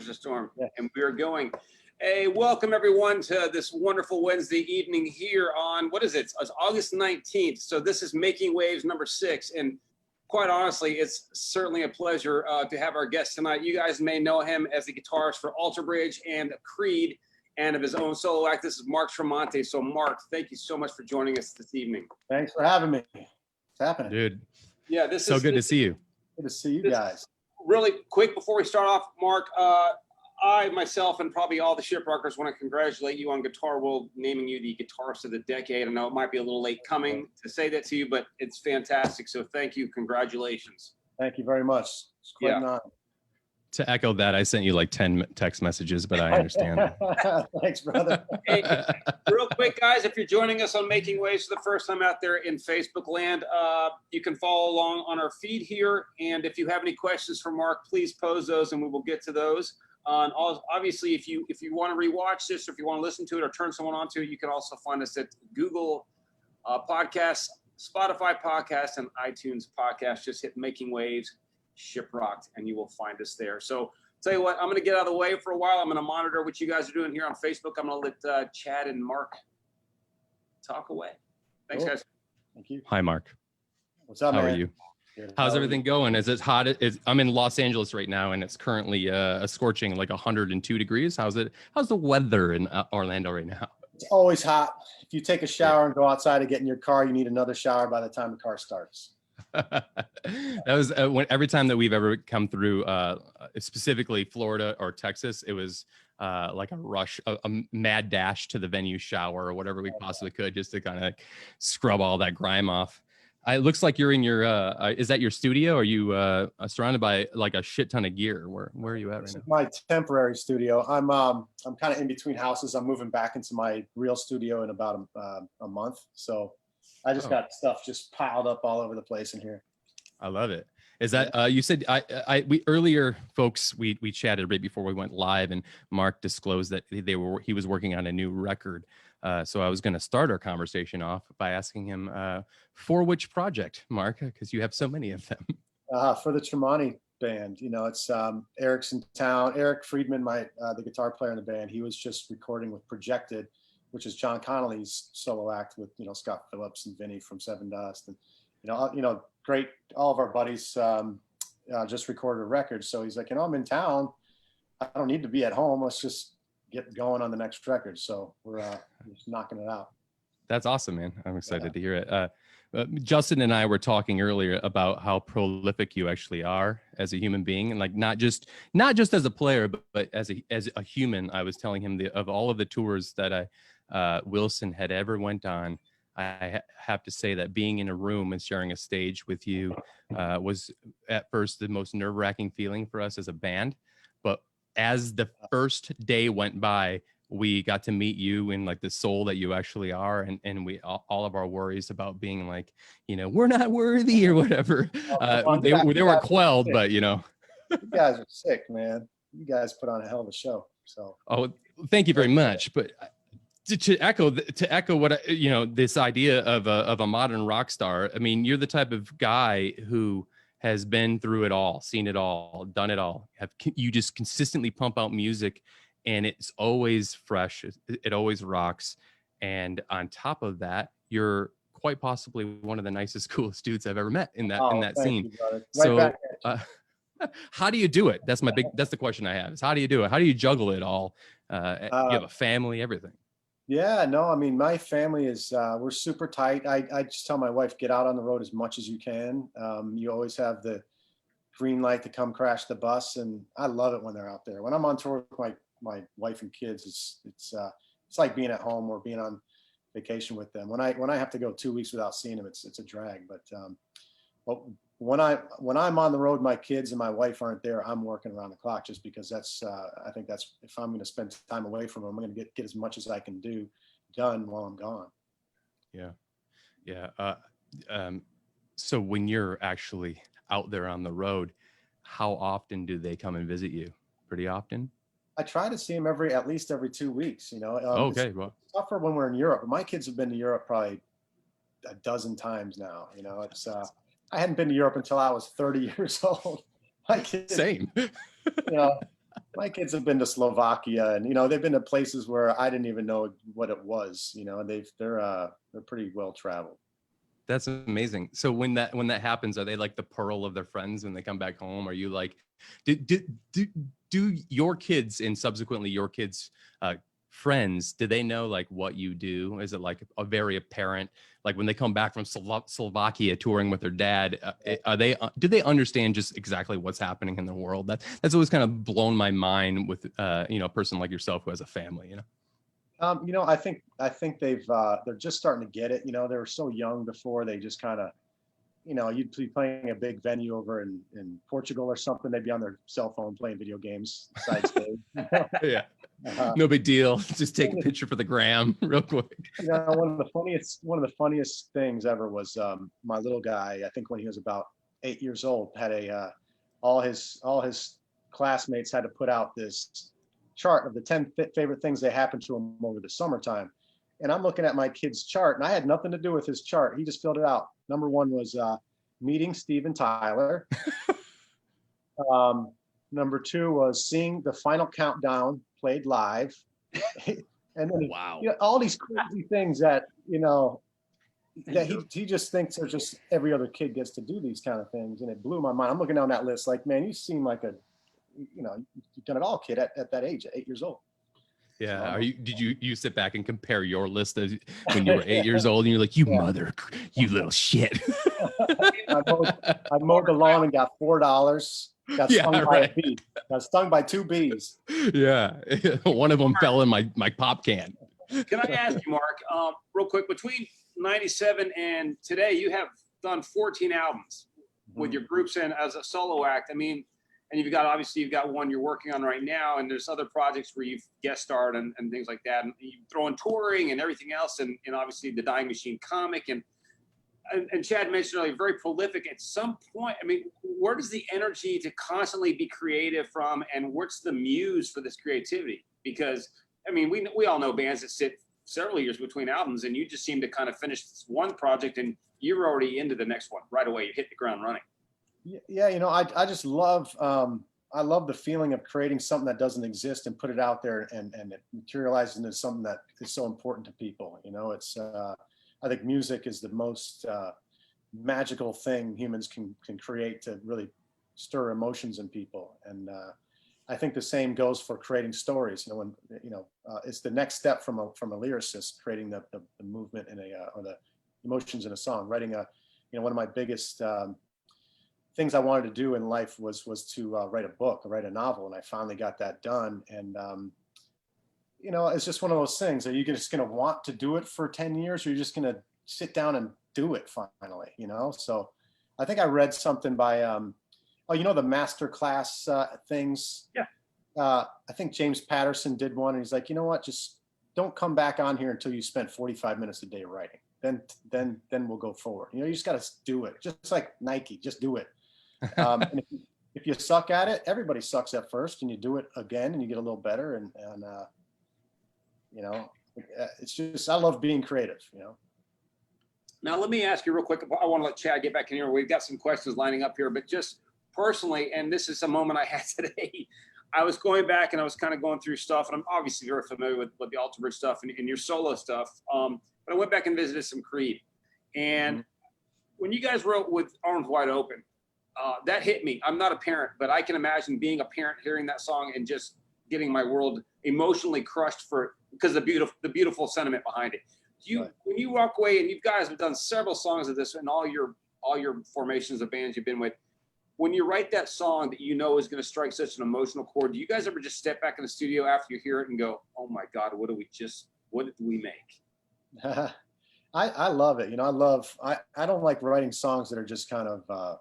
There's a storm. Yeah. And we are going. Hey, welcome everyone to this wonderful Wednesday evening here on, what is it? It's August 19th. So this is Making Waves number 6. And quite honestly, it's certainly a pleasure to have our guest tonight. You guys may know him as the guitarist for Alter Bridge and Creed, and of his own solo act. This is Mark Tremonti. So Mark, thank you so much for joining us this evening. Thanks for having me. It's happening. Dude. Yeah, this so is good to see you. Good to see you guys. Really quick before we start off, Mark, I myself and probably all the Shiprockers want to congratulate you on Guitar World naming you the Guitarist of the Decade. I know it might be a little late coming to say that to you, but it's fantastic. So thank you. Congratulations. Thant you very much. It's quite an honor. To echo that, I sent you like 10 text messages, but I understand. Thanks, brother. Hey, real quick, guys, if you're joining us on Making Waves for the first time out there in Facebook land, you can follow along on our feed here. And if you have any questions for Mark, please pose those and we will get to those. Obviously, if you want to rewatch this, or if you want to listen to it or turn someone on to it, you can also find us at Google Podcasts, Spotify Podcasts, and iTunes Podcasts. Just hit Making Waves Shiprocked and you will find us there. So tell you what, I'm going to get out of the way for a while. I'm going to monitor what you guys are doing here on Facebook. I'm going to let Chad and Mark talk away. Thanks, guys. Thank you. Hi, Mark. What's up, How man? are you? How's everything going? Is it hot? I'm in Los Angeles right now, and it's currently a scorching like 102 degrees. How's the weather in Orlando right now? It's always hot. If you take a shower and go outside and get in your car, you need another shower by the time the car starts. That was every time that we've ever come through, specifically Florida or Texas, it was like a rush, a mad dash to the venue shower or whatever we possibly could, just to kind of scrub all that grime off. It looks like you're in your, is that your studio? Or are you surrounded by like a shit ton of gear? Where are you at right now? This is my temporary studio. I'm kind of in between houses. I'm moving back into my real studio in about a month. So I just got stuff just piled up all over the place in here. I love it. Is that you said we earlier, folks, we chatted right before we went live, and Mark disclosed that he was working on a new record. So I was going to start our conversation off by asking him for which project, Mark, because you have so many of them. For the Tremonti band, you know, it's Eric's in town. Eric Friedman, the guitar player in the band, he was just recording with Projected, which is John Connolly's solo act with, you know, Scott Phillips and Vinny from Seven Dust, and you know, great. All of our buddies just recorded a record, so he's like, you know, I'm in town. I don't need to be at home. Let's just get going on the next record. So we're just knocking it out. That's awesome, man. I'm excited to hear it. Justin and I were talking earlier about how prolific you actually are as a human being, and like not just as a player, but as a human. I was telling him of all of the tours that Wilson had ever went on, I have to say that being in a room and sharing a stage with you was at first the most nerve-wracking feeling for us as a band. But as the first day went by, we got to meet you in like the soul that you actually are, and we all of our worries about being like, you know, we're not worthy or whatever, they were quelled. But you know, you guys are sick, man. You guys put on a hell of a show. So thank you very much. But to echo what this idea of a modern rock star. I mean, you're the type of guy who has been through it all, seen it all, done it all. You just consistently pump out music, and it's always fresh. It always rocks. And on top of that, you're quite possibly one of the nicest, coolest dudes I've ever met in that scene. So how do you do it? That's the question I have, is how do you do it? How do you juggle it all? You have a family, everything. Yeah, no, I mean, my family is, we're super tight. I just tell my wife, get out on the road as much as you can. You always have the green light to come crash the bus. And I love it when they're out there. When I'm on tour with my wife and kids, it's like being at home or being on vacation with them. When I have to go 2 weeks without seeing them, it's a drag. But when I'm on the road, my kids and my wife aren't there, I'm working around the clock, just because I think that's, if I'm going to spend time away from them, I'm going to get as much as I can do done while I'm gone. Yeah. So when you're actually out there on the road, how often do they come and visit you? Pretty often? I try to see them at least every 2 weeks, you know. Okay. Well, it's tougher when we're in Europe, but my kids have been to Europe probably a dozen times now. You know, it's, I hadn't been to Europe until I was 30 years old. My kids, same. You know, My kids have been to Slovakia, and they've been to places where I didn't even know what it was. And they're pretty well traveled. That's amazing. So when that happens, are they like the pearl of their friends when they come back home? Are you like, do your kids and subsequently your kids' friends, do they know like what you do? Is it like a very apparent, like when they come back from Slovakia touring with their dad, do they understand just exactly what's happening in the world? That's always kind of blown my mind with a person like yourself who has a family. I think they're just starting to get it. They were so young before. They just kind of, you'd be playing a big venue over in Portugal or something. They'd be on their cell phone playing video games side stage. Yeah, no big deal. Just take a picture for the gram real quick. One of the funniest things ever was my little guy. I think when he was about 8 years old, had all his classmates had to put out this chart of the 10 favorite things that happened to him over the summertime. And I'm looking at my kid's chart, and I had nothing to do with his chart. He just filled it out. Number one was meeting Steven Tyler. Number two was seeing the final countdown played live. And then Wow. All these crazy things that that he just thinks are just every other kid gets to do these kind of things. And it blew my mind. I'm looking down that list like, man, you seem like you've done it all, kid, at that age, at 8 years old. Yeah. So, Did you sit back and compare your list as when you were 8 years old and you're like, you little shit. I mowed the lawn and got $4. Got stung by a bee. Got stung by 2 bees. Yeah. One of them fell in my pop can. Can I ask you, Mark, real quick, between 97 and today, you have done 14 albums with your groups and as a solo act. I mean, and you've got one you're working on right now, and there's other projects where you've guest starred and things like that. And you throw in touring and everything else, and obviously the Dying Machine comic. And Chad mentioned earlier, very prolific. At some point, I mean, where does the energy to constantly be creative from, and what's the muse for this creativity? Because, I mean, we all know bands that sit several years between albums, and you just seem to kind of finish one project and you're already into the next one right away. You hit the ground running. Yeah, I just love I love the feeling of creating something that doesn't exist and put it out there and it materializes into something that is so important to people. It's I think music is the most magical thing humans can create to really stir emotions in people. And I think the same goes for creating stories. When it's the next step from a lyricist, creating the movement in or the emotions in a song. Writing one of my biggest things I wanted to do in life was to write a book, write a novel, and I finally got that done. And it's just one of those things. Are you just going to want to do it for 10 years, or are you just going to sit down and do it finally? So I think I read something by the master class things. Yeah. I think James Patterson did one, and he's like, you know what, just don't come back on here until you spent 45 minutes a day writing. Then we'll go forward. You just got to do it. Just like Nike, just do it. And if you suck at it, everybody sucks at first, and you do it again and you get a little better. And it's just, I love being creative, Now, let me ask you real quick. I want to let Chad get back in here. We've got some questions lining up here, but just personally, and this is a moment I had today, I was going back and I was kind of going through stuff, and I'm obviously very familiar with the Alter Bridge stuff and your solo stuff. But I went back and visited some Creed. And when you guys wrote with Arms Wide Open, that hit me. I'm not a parent, but I can imagine being a parent, hearing that song and just getting my world emotionally crushed because of the beautiful sentiment behind it. When you walk away, and you guys have done several songs of this in all your formations of bands you've been with, when you write that song that is going to strike such an emotional chord, do you guys ever just step back in the studio after you hear it and go, oh my God, what did we make? I love it. I don't like writing songs that are just kind of,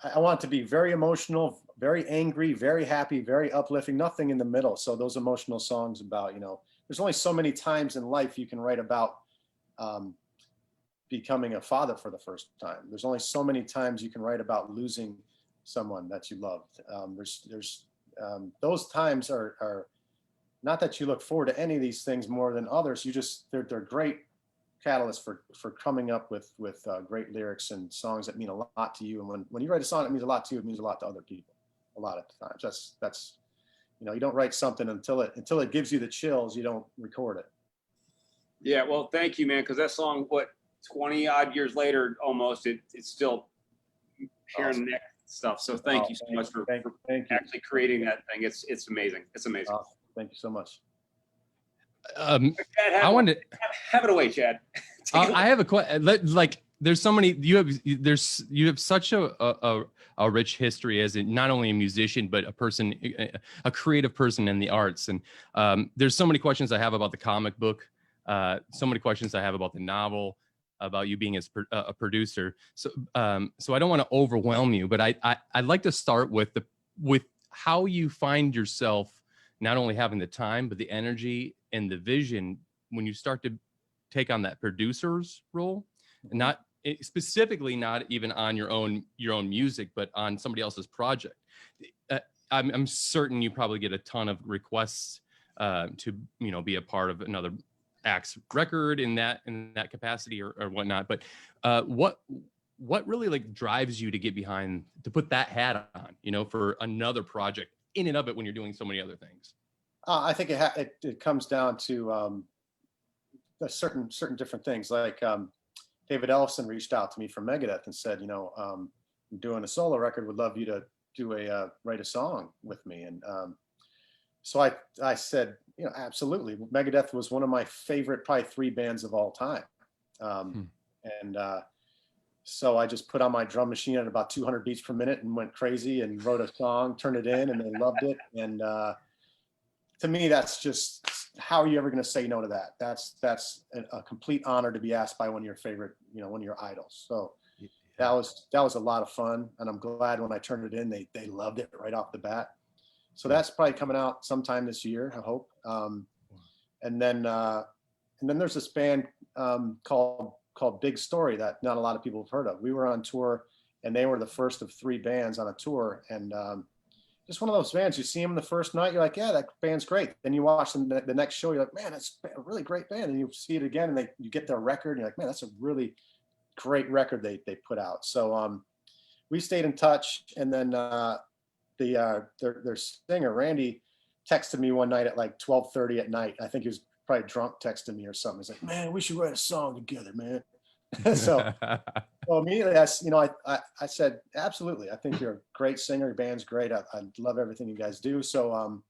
I want it to be very emotional, very angry, very happy, very uplifting, nothing in the middle. So those emotional songs about, there's only so many times in life you can write about becoming a father for the first time. There's only so many times you can write about losing someone that you loved. There's those times are not that you look forward to any of these things more than others. They're great catalysts for coming up with great lyrics and songs that mean a lot to you. And when you write a song that means a lot to you, it means a lot to other people. A lot of times. You don't write something until it gives you the chills. You don't record it. Yeah, well, thank you, man, because that song, 20 odd years later, almost, it's still hearing that stuff. So thank you so much for actually creating that thing. It's amazing. It's amazing. Thank you so much. Chad, I wanted to have it away, Chad. I have a question. Like, there's so many. You have such a rich history as not only a musician but a creative person in the arts. And there's so many questions I have about the comic book. So many questions I have about the novel, about you being a producer. So I don't want to overwhelm you, but I'd like to start with how you find yourself not only having the time but the energy and the vision when you start to take on that producer's role, and not specifically not even on your own music, but on somebody else's project. I'm certain you probably get a ton of requests to be a part of another act's record in that capacity or whatnot. But what really like drives you to get behind, to put that hat on, for another project in and of it when you're doing so many other things? I think it comes down to certain different things. Like David Ellefson reached out to me from Megadeth and said, I'm doing a solo record, would love you to do write a song with me. And so I said, absolutely. Megadeth was one of my favorite, probably 3 bands of all time. And so I just put on my drum machine at about 200 beats per minute and went crazy and wrote a song, turned it in, and they loved it. And to me, that's just, how are you ever going to say no to that? That's a complete honor to be asked by one of your favorite, one of your idols. So that was a lot of fun. And I'm glad when I turned it in, they loved it right off the bat. So that's probably coming out sometime this year, I hope. And then there's this band called Big Story that not a lot of people have heard of. We were on tour, and they were the first of 3 bands on a tour. And just one of those bands, you see them the first night, you're like, yeah, that band's great. Then you watch them the next show, you're like, man, that's a really great band. And you see it again, and you get their record, and you're like, man, that's a really great record they put out. So we stayed in touch, and then their singer Randy texted me one night at like 12:30 at night. I think he was probably drunk texting me or something. He's like, man, we should write a song together, man. So immediately I said, absolutely. I think you're a great singer. Your band's great. I love everything you guys do. So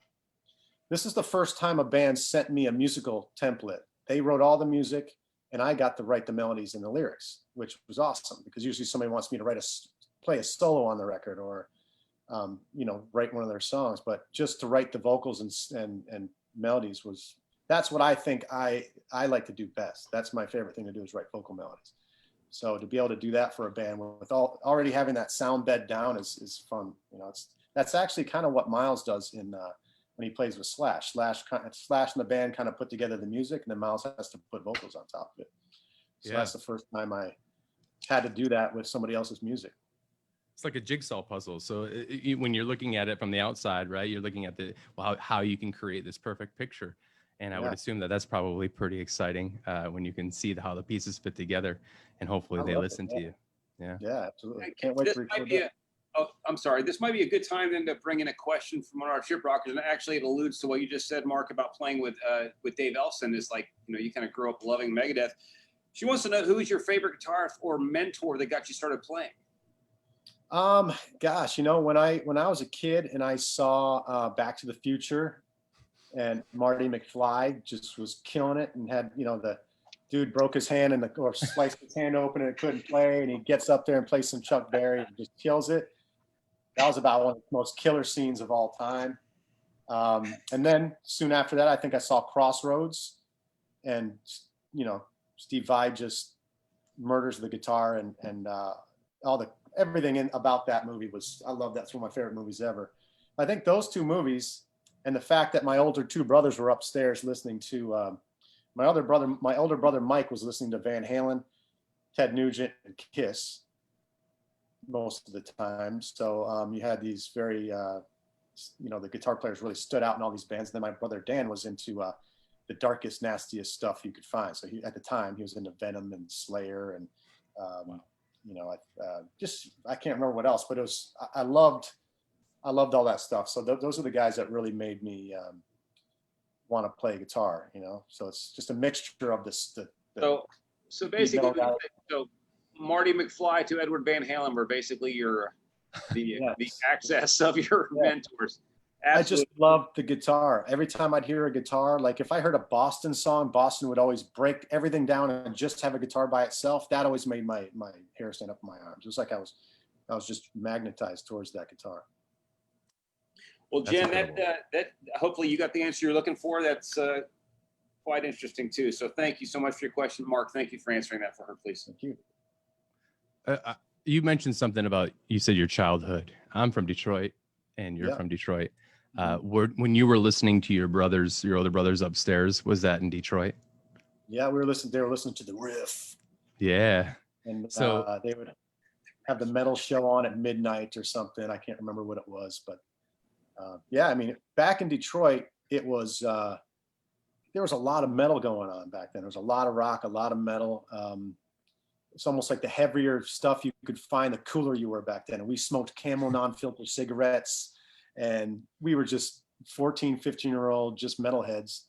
this is the first time a band sent me a musical template. They wrote all the music, and I got to write the melodies and the lyrics, which was awesome, because usually somebody wants me to play a solo on the record or write one of their songs. But just to write the vocals and melodies that's what I think I like to do best. That's my favorite thing to do, is write vocal melodies. So to be able to do that for a band with already having that sound bed down is fun. That's actually kind of what Miles does when he plays with Slash. Slash and the band kind of put together the music, and then Miles has to put vocals on top of it. So that's the first time I had to do that with somebody else's music. It's like a jigsaw puzzle. So when you're looking at it from the outside, right, you're looking at how you can create this perfect picture. And I would assume that's probably pretty exciting when you can see how the pieces fit together, and hopefully they listen to you. Yeah. Yeah, absolutely. Can't wait to record that. I'm sorry. This might be a good time then to bring in a question from one of our ship rockers, and actually it alludes to what you just said, Mark, about playing with Dave Ellefson. Is like, you kind of grew up loving Megadeth. She wants to know, who is your favorite guitarist or mentor that got you started playing? Gosh, when I was a kid and I saw Back to the Future, and Marty McFly just was killing it, and had, the dude broke his hand or sliced his hand open and it couldn't play, and he gets up there and plays some Chuck Berry and just kills it. That was about one of the most killer scenes of all time. And then soon after that, I think I saw Crossroads, and, Steve Vai just murders the guitar, and everything about that movie I love that. It's one of my favorite movies ever. I think those 2 movies, and the fact that my older 2 brothers were upstairs listening to my older brother Mike was listening to Van Halen, Ted Nugent, and Kiss most of the time. So you had these very the guitar players really stood out in all these bands. And then my brother Dan was into the darkest, nastiest stuff you could find. So at the time he was into Venom and Slayer, and I can't remember what else, but I loved I loved all that stuff. So those are the guys that really made me want to play guitar, you know? So it's just a mixture of this. So basically, metal so Marty McFly to Edward Van Halen were basically the Yes. access of your mentors. Absolutely. I just loved the guitar. Every time I'd hear a guitar, like if I heard a Boston song, Boston would always break everything down and just have a guitar by itself. That always made my hair stand up on my arms. It was like I was just magnetized towards that guitar. Well, Jen, that hopefully you got the answer you're looking for. That's quite interesting too. So thank you so much for your question, Mark. Thank you for answering that for her, please. Thank you. You mentioned something about, you said your childhood. I'm from Detroit, and you're from Detroit. When you were listening to your older brothers upstairs, was that in Detroit? Yeah, they were listening to the riff. Yeah. And so they would have the metal show on at midnight or something. I can't remember what it was, but yeah, I mean, back in Detroit, it was, there was a lot of metal going on back then. There was a lot of rock, a lot of metal. It's almost like the heavier stuff you could find, the cooler you were back then. And we smoked Camel non-filter cigarettes, and we were just 14, 15-year-old, just metalheads.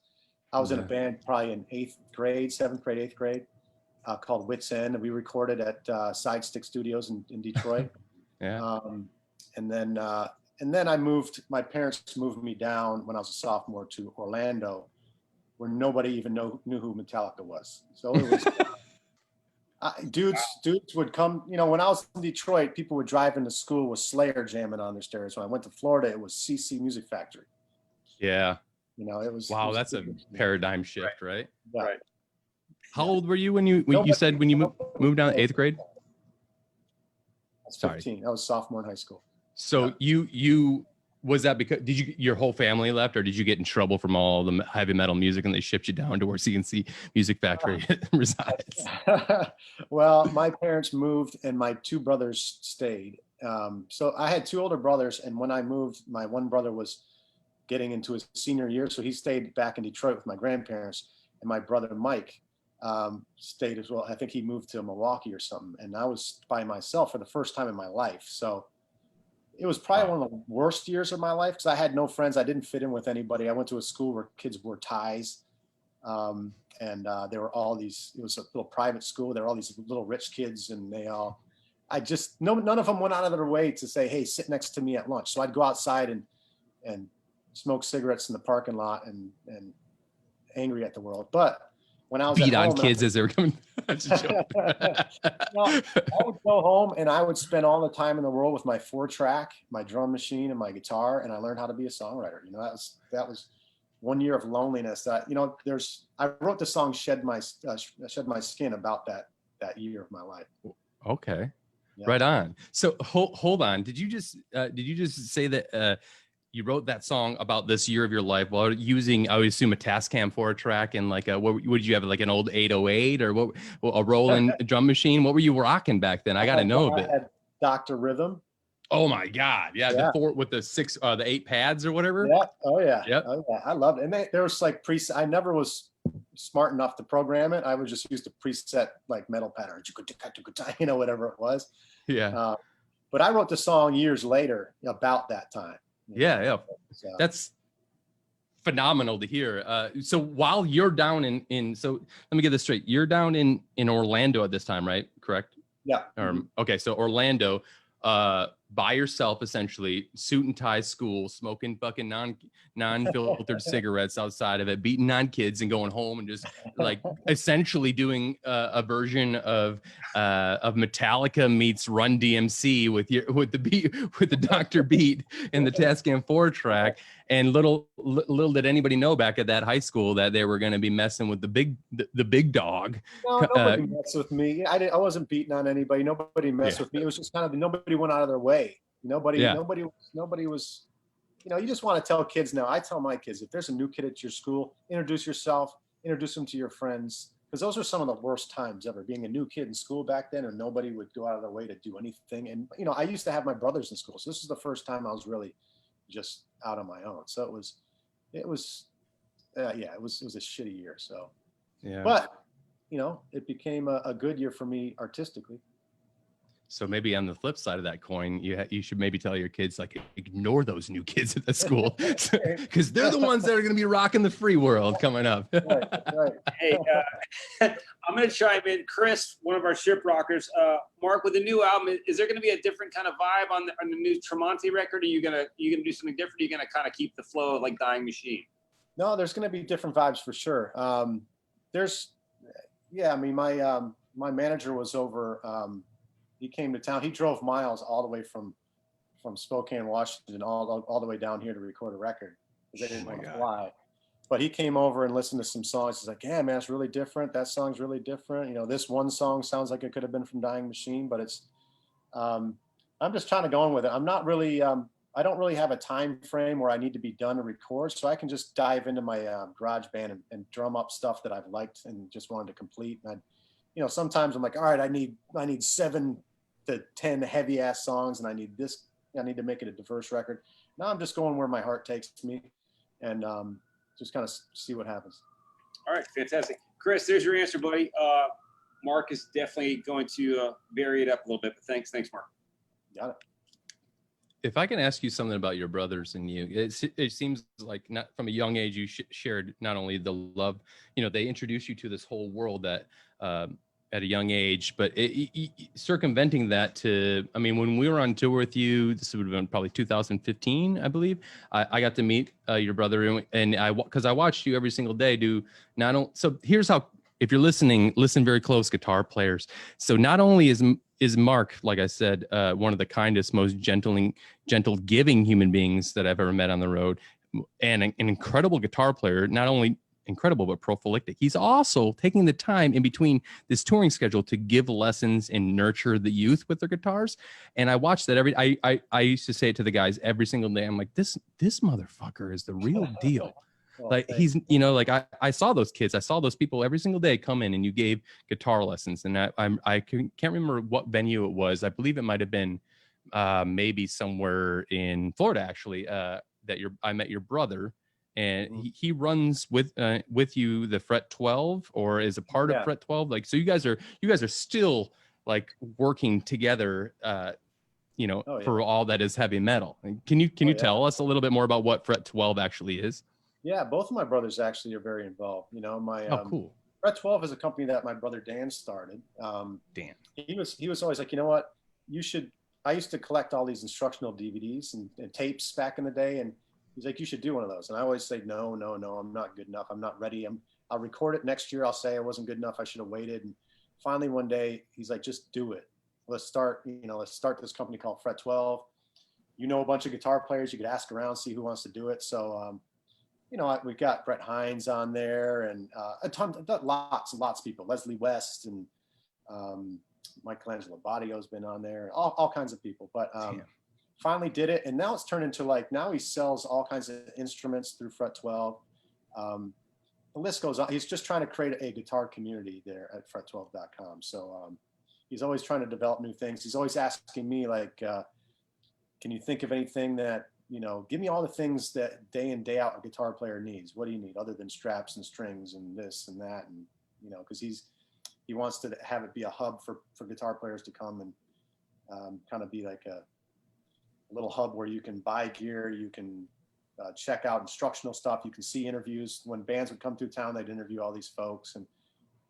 I was in a band probably in 7th grade, 8th grade, called Wits End. And we recorded at Side Stick Studios in Detroit. And then my parents moved me down when I was a sophomore to Orlando, where nobody even knew who Metallica was. So it was, dudes would come, you know, when I was in Detroit, people would drive into school with Slayer jamming on their stereo. When I went to Florida, it was CC Music Factory. Yeah. You know, it was. Wow, it was that's a paradigm shift, right? Yeah. Right. How old were you when you said when you moved down 8th grade? I was 15. I was sophomore in high school. So was that because your whole family left, or did you get in trouble from all the heavy metal music and they shipped you down to where CNC Music Factory resides? Well, my parents moved and my two brothers stayed. So I had two older brothers, and when I moved, my one brother was getting into his senior year, so he stayed back in Detroit with my grandparents, and my brother Mike stayed as well. I think he moved to Milwaukee or something, and I was by myself for the first time in my life. So it was probably one of the worst years of my life because I had no friends. I didn't fit in with anybody. I went to a school where kids wore ties. And there were all these, it was a little private school. There were all these little rich kids, and none of them went out of their way to say, hey, sit next to me at lunch. So I'd go outside and smoke cigarettes in the parking lot and angry at the world. But when I was beat at on home, kids as they were coming. Well, I would go home and I would spend all the time in the world with my 4-track, my drum machine, and my guitar, and I learned how to be a songwriter. You know, that was 1 year of loneliness. That, you know, I wrote the song "Shed My Skin" about that year of my life. Okay, yeah. Right on. So hold on. Did you just say that you wrote that song about this year of your life while using, I would assume, a Tascam 4-track and like what did you have, like an old 808 or a Roland drum machine? What were you rocking back then? I got to know a bit. I had Dr. Rhythm. Oh my God. Yeah. The 4 with the 8 pads or whatever. Yeah. Oh yeah. Yep. Oh yeah. I loved it. And there was like I never was smart enough to program it. I would just use the preset like metal pattern, you know, whatever it was. Yeah. But I wrote the song years later about that time. Yeah. That's phenomenal to hear. So while you're down so let me get this straight. You're down in Orlando at this time, right? Correct? Yeah. Okay. So Orlando, by yourself, essentially, suit and tie school, smoking fucking non-filtered cigarettes outside of it, beating on kids and going home and just like essentially doing a version of Metallica meets Run DMC with the Dr. Beat and the Tascam 4-track. And little did anybody know back at that high school that they were going to be messing with the big dog. No, nobody messed with me. I wasn't beating on anybody. Nobody messed with me. It was just kind of nobody went out of their way. Nobody was, you know, you just want to tell kids now. I tell my kids, if there's a new kid at your school, introduce yourself, introduce them to your friends. Because those are some of the worst times ever, being a new kid in school back then, and nobody would go out of their way to do anything. And, you know, I used to have my brothers in school. So this is the first time I was really just out on my own. So it was a shitty year. So, but, you know, it became a good year for me artistically. So maybe on the flip side of that coin, you should maybe tell your kids, like, ignore those new kids at the school, because they're the ones that are going to be rocking the free world coming up. Right. Hey, I'm going to chime in. Chris, one of our ship rockers, Mark, with the new album, is there going to be a different kind of vibe on the new Tremonti record? Are you going to do something different? Are you going to kind of keep the flow of like Dying Machine? No, there's going to be different vibes for sure. I mean, my manager was over. He came to town. He drove miles all the way from Spokane, Washington, all the way down here to record a record because they didn't want to fly. But he came over and listened to some songs. He's like, "Yeah, man, it's really different. That song's really different. You know, this one song sounds like it could have been from Dying Machine, but it's." I'm just trying to go on with it. I'm not really. I don't really have a time frame where I need to be done to record, so I can just dive into my garage band and drum up stuff that I've liked and just wanted to complete. And sometimes I'm like, all right, I need 7 to 10 heavy ass songs, and I need to make it a diverse record. Now I'm just going where my heart takes me, and just kind of see what happens. All right, fantastic. Chris, there's your answer, buddy. Mark is definitely going to vary it up a little bit, but thanks, Mark. Got it. If I can ask you something about your brothers and you, it seems like not from a young age you shared not only the love, they introduced you to this whole world that at a young age, but circumventing that to, I mean, when we were on tour with you, this would have been probably 2015, I believe. I got to meet your brother, and because I watched you every single day do not only. So here's how. If you're listening, listen very close, guitar players. So not only is Mark, like I said, one of the kindest, most gentle, giving human beings that I've ever met on the road, and an incredible guitar player, not only incredible, but prolific. He's also taking the time in between this touring schedule to give lessons and nurture the youth with their guitars. And I watched that I used to say it to the guys every single day. I'm like, this motherfucker is the real deal. Well, like he's, like I saw those kids, I saw those people every single day come in, and you gave guitar lessons. And I can't remember what venue it was. I believe it might've been maybe somewhere in Florida, actually, I met your brother, and he runs with you the Fret 12, or is a part of Fret 12. Like, so you guys are still like working together, for all that is heavy metal. Can you tell us a little bit more about what Fret 12 actually is? Yeah, both of my brothers actually are very involved. Cool. Fret 12 is a company that my brother Dan started. Dan. He was always like, you know what, you should. I used to collect all these instructional DVDs and tapes back in the day, and he's like, you should do one of those. And I always say, no, I'm not good enough. I'm not ready. I'll record it next year. I'll say I wasn't good enough. I should have waited. And finally one day he's like, just do it. Let's start this company called Fret 12. A bunch of guitar players. You could ask around, see who wants to do it. So, we've got Brett Hines on there, and lots of people. Leslie West and Michelangelo Badio's been on there. All kinds of people. But finally did it, and now it's turned into now he sells all kinds of instruments through Fret 12. The list goes on. He's just trying to create a guitar community there at fret12.com. So he's always trying to develop new things. He's always asking me, like, can you think of anything that, give me all the things that day in, day out a guitar player needs. What do you need other than straps and strings and this and that? And, because he wants to have it be a hub for guitar players to come and kind of be like a little hub where you can buy gear, you can check out instructional stuff, you can see interviews. When bands would come through town, they'd interview all these folks, and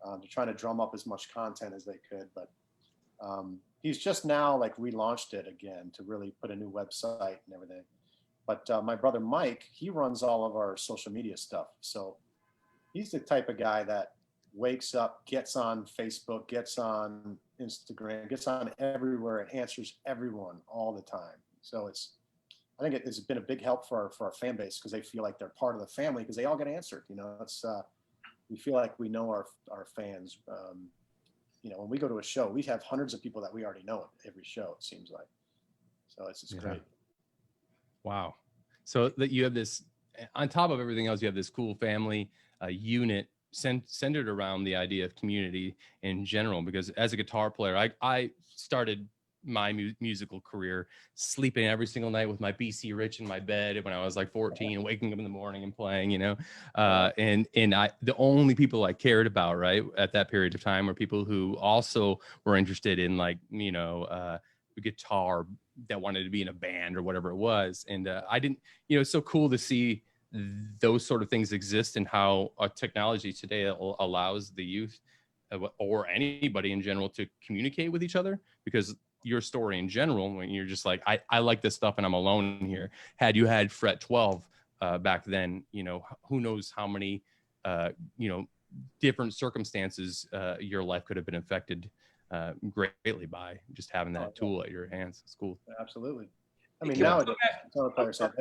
they're trying to drum up as much content as they could. But he's just now relaunched it again to really put a new website and everything. But my brother Mike, he runs all of our social media stuff. So he's the type of guy that wakes up, gets on Facebook, gets on Instagram, gets on everywhere, and answers everyone all the time. So I think it's been a big help for our fan base, because they feel like they're part of the family, because they all get answered. We feel like we know our fans. When we go to a show, we have hundreds of people that we already know at every show, it seems like. So it's great. Wow. So that you have this, on top of everything else, you have this cool family unit centered around the idea of community in general. Because as a guitar player, I started my musical career, sleeping every single night with my BC Rich in my bed when I was like 14, and waking up in the morning and playing, you know, and the only people I cared about, right, at that period of time were people who also were interested in, like, you know, guitar, that wanted to be in a band or whatever it was. And I didn't, you know, it's so cool to see those sort of things exist, and how technology today allows the youth or anybody in general to communicate with each other. Because your story in general, when you're just like, I like this stuff and I'm alone here. Had you had Fret 12 back then, you know, who knows how many, you know, different circumstances your life could have been affected greatly by just having that tool at your hands. It's cool. Absolutely. I mean, nowadays, guitar players have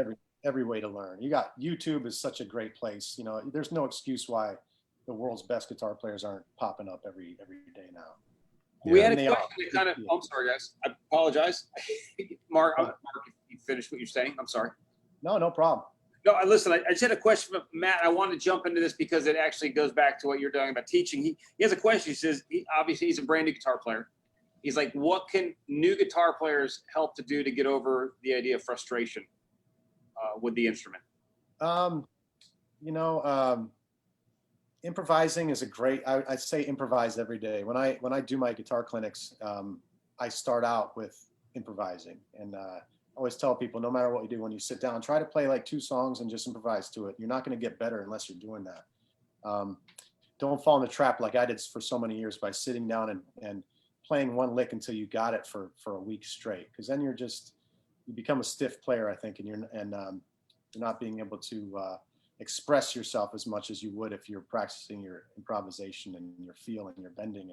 every way to learn. You got YouTube is such a great place. You know, there's no excuse why the world's best guitar players aren't popping up every day now. We had a question that kind of, I'm sorry, guys. I apologize. Mark, you finished what you're saying? I'm sorry. No problem. No, listen, I just had a question from Matt. I wanted to jump into this because it actually goes back to what you're talking about teaching. He has a question. He says, obviously, he's a brand new guitar player. He's like, what can new guitar players help to do to get over the idea of frustration with the instrument? You know, improvising is a great, I say improvise every day. When I do my guitar clinics, I start out with improvising, and I always tell people, no matter what you do, when you sit down, try to play like 2 songs and just improvise to it. You're not going to get better unless you're doing that. Don't fall in the trap like I did for so many years by sitting down and playing one lick until you got it for a week straight, because then you become a stiff player, I think, and you're not being able to express yourself as much as you would if you're practicing your improvisation and your feel and your bending.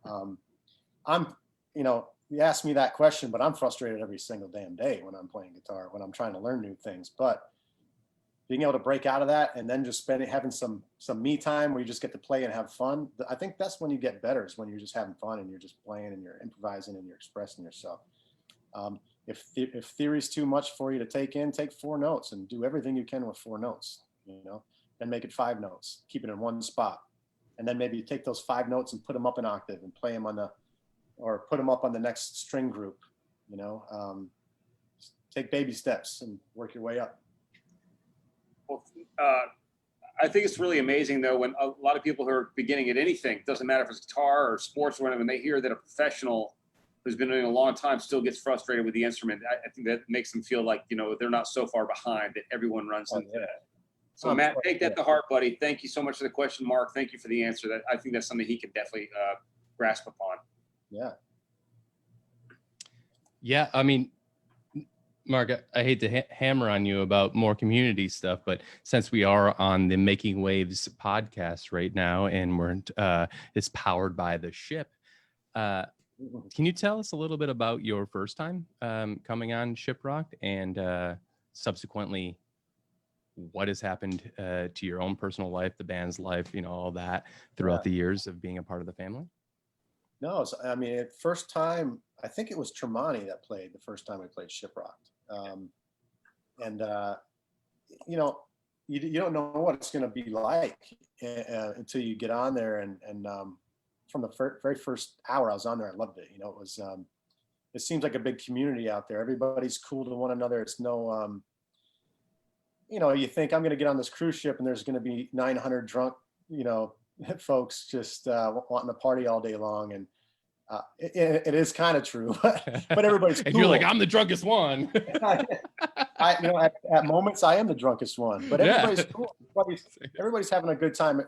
And I'm, you know, you asked me that question, but I'm frustrated every single damn day when I'm playing guitar, when I'm trying to learn new things. But being able to break out of that and then just having some me time where you just get to play and have fun, I think that's when you get better, is when you're just having fun and you're just playing and you're improvising and you're expressing yourself. If theory's too much for you to take in, take 4 notes and do everything you can with 4 notes, you know, then make it 5 notes, keep it in one spot. And then maybe you take those 5 notes and put them up an octave and play them or put them up on the next string group, you know. Take baby steps and work your way up. Well, I think it's really amazing, though, when a lot of people who are beginning at anything, doesn't matter if it's guitar or sports or whatever, when they hear that a professional who's been doing it a long time still gets frustrated with the instrument, I think that makes them feel like, you know, they're not so far behind that everyone runs into that. So Matt, take that to heart, buddy. Thank you so much for the question, Mark. Thank you for the answer. That I think that's something he could definitely grasp upon. Yeah. Yeah, I mean, Mark, I hate to hammer on you about more community stuff, but since we are on the Making Waves podcast right now, and it's powered by the ship, can you tell us a little bit about your first time coming on Shiprocked, and subsequently what has happened to your own personal life, the band's life, you know, all that throughout the years of being a part of the family? No, I mean, first time, I think it was Tremonti that played the first time we played Shiprocked. You know, you don't know what it's going to be like until you get on there. And from the very first hour I was on there, I loved it. You know, it seems like a big community out there. Everybody's cool to one another. It's no, you know, you think I'm going to get on this cruise ship and there's going to be 900 drunk, you know, folks just wanting to party all day long. And it is kind of true, but everybody's cool. And you're like, I'm the drunkest one. You know, at moments I am the drunkest one, but everybody's cool. Everybody's having a good time.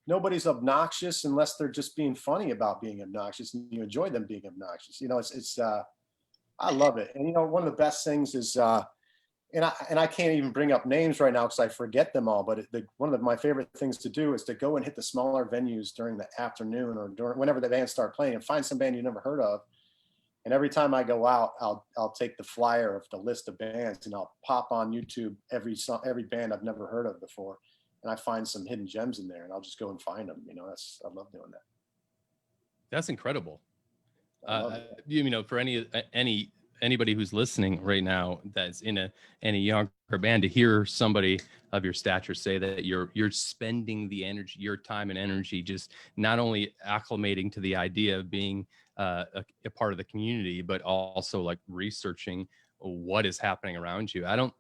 Nobody's obnoxious unless they're just being funny about being obnoxious, and you enjoy them being obnoxious. You know, I love it. And you know, one of the best things is, and I can't even bring up names right now because I forget them all. But one of my favorite things to do is to go and hit the smaller venues during the afternoon or whenever the bands start playing, and find some band you never heard of. And every time I go out, I'll take the flyer of the list of bands and I'll pop on YouTube every band I've never heard of before, and I find some hidden gems in there, and I'll just go and find them. You know, I love doing that. That's incredible. You know, for anybody who's listening right now that's in any younger band, to hear somebody of your stature say that you're spending the energy, your time and energy, just not only acclimating to the idea of being a part of the community, but also like researching what is happening around you. I don't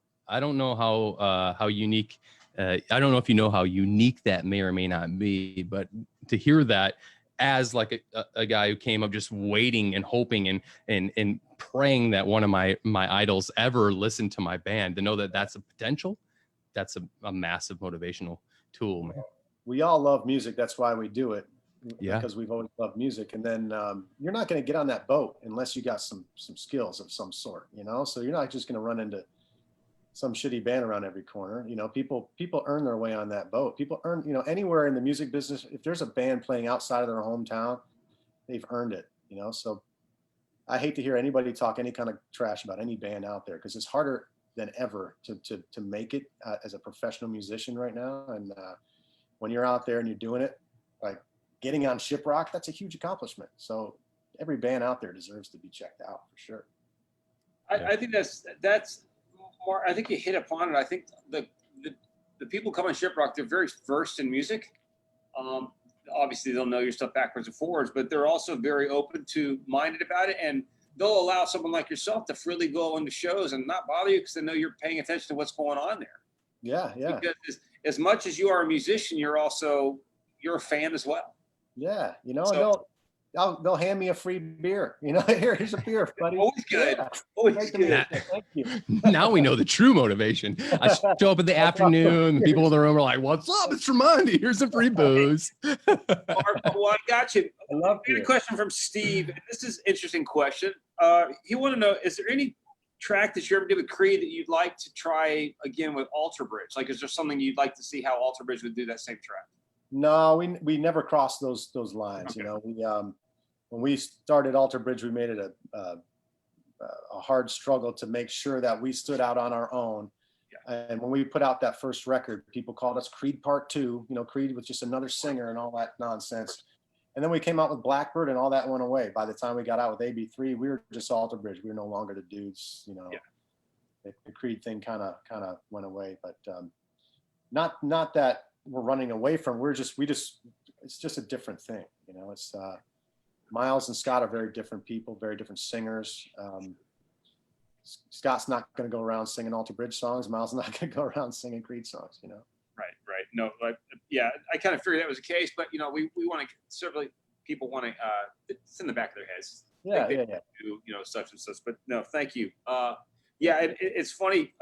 know how unique. I don't know if you know how unique that may or may not be, but to hear that as like a guy who came up just waiting and hoping and praying that one of my idols ever listened to my band, to know that that's a potential, that's a massive motivational tool, man. We all love music. That's why we do it. Yeah. Because we've always loved music. And then you're not going to get on that boat unless you got some skills of some sort, you know? So you're not just going to run into some shitty band around every corner. You know, people earn their way on that boat. People earn, you know, anywhere in the music business, if there's a band playing outside of their hometown, they've earned it, you know? So I hate to hear anybody talk any kind of trash about any band out there, because it's harder than ever to make it as a professional musician right now. And when you're out there and you're doing it, like getting on Shiprock, that's a huge accomplishment. So every band out there deserves to be checked out for sure. I think that's more, I think you hit upon it. I think the people come on Shiprock, they're very versed in music. Obviously they'll know your stuff backwards and forwards, but they're also very open to minded about it. And they'll allow someone like yourself to freely go into shows and not bother you because they know you're paying attention to what's going on there. Yeah. Because as much as you are a musician, you're a fan as well. Yeah, you know, So, they'll hand me a free beer. You know, here's a beer, buddy. Always good. Yeah. Always good. Thank you. Now we know the true motivation. I show up in the afternoon, the people in the room are like, "What's up? It's Tremonti. Here's some free booze." Well, I got you. I love We had a you. question from Steve. This is an interesting question. He wanted to know, is there any track that you ever did with Creed that you'd like to try again with Alter Bridge? Like, is there something you'd like to see how Alter Bridge would do that same track? No, we never crossed those lines. Okay. You know, we when we started Alter Bridge, we made it a hard struggle to make sure that we stood out on our own. Yeah. And when we put out that first record, people called us Creed Part 2. You know, Creed was just another singer and all that nonsense. And then we came out with Blackbird, and all that went away. By the time we got out with AB3, we were just Alter Bridge. We were no longer the dudes. You know, yeah. The Creed thing kind of went away, but not that we're running away from. It's just a different thing. You know, it's Miles and Scott are very different people, very different singers. Scott's not going to go around singing Alter Bridge songs. Miles is not going to go around singing Creed songs, you know? Right. No, yeah, I kind of figured that was the case, but you know, we want to, certainly people want to, it's in the back of their heads. Yeah. Do, you know, such and such, but no, thank you. Yeah, it's funny,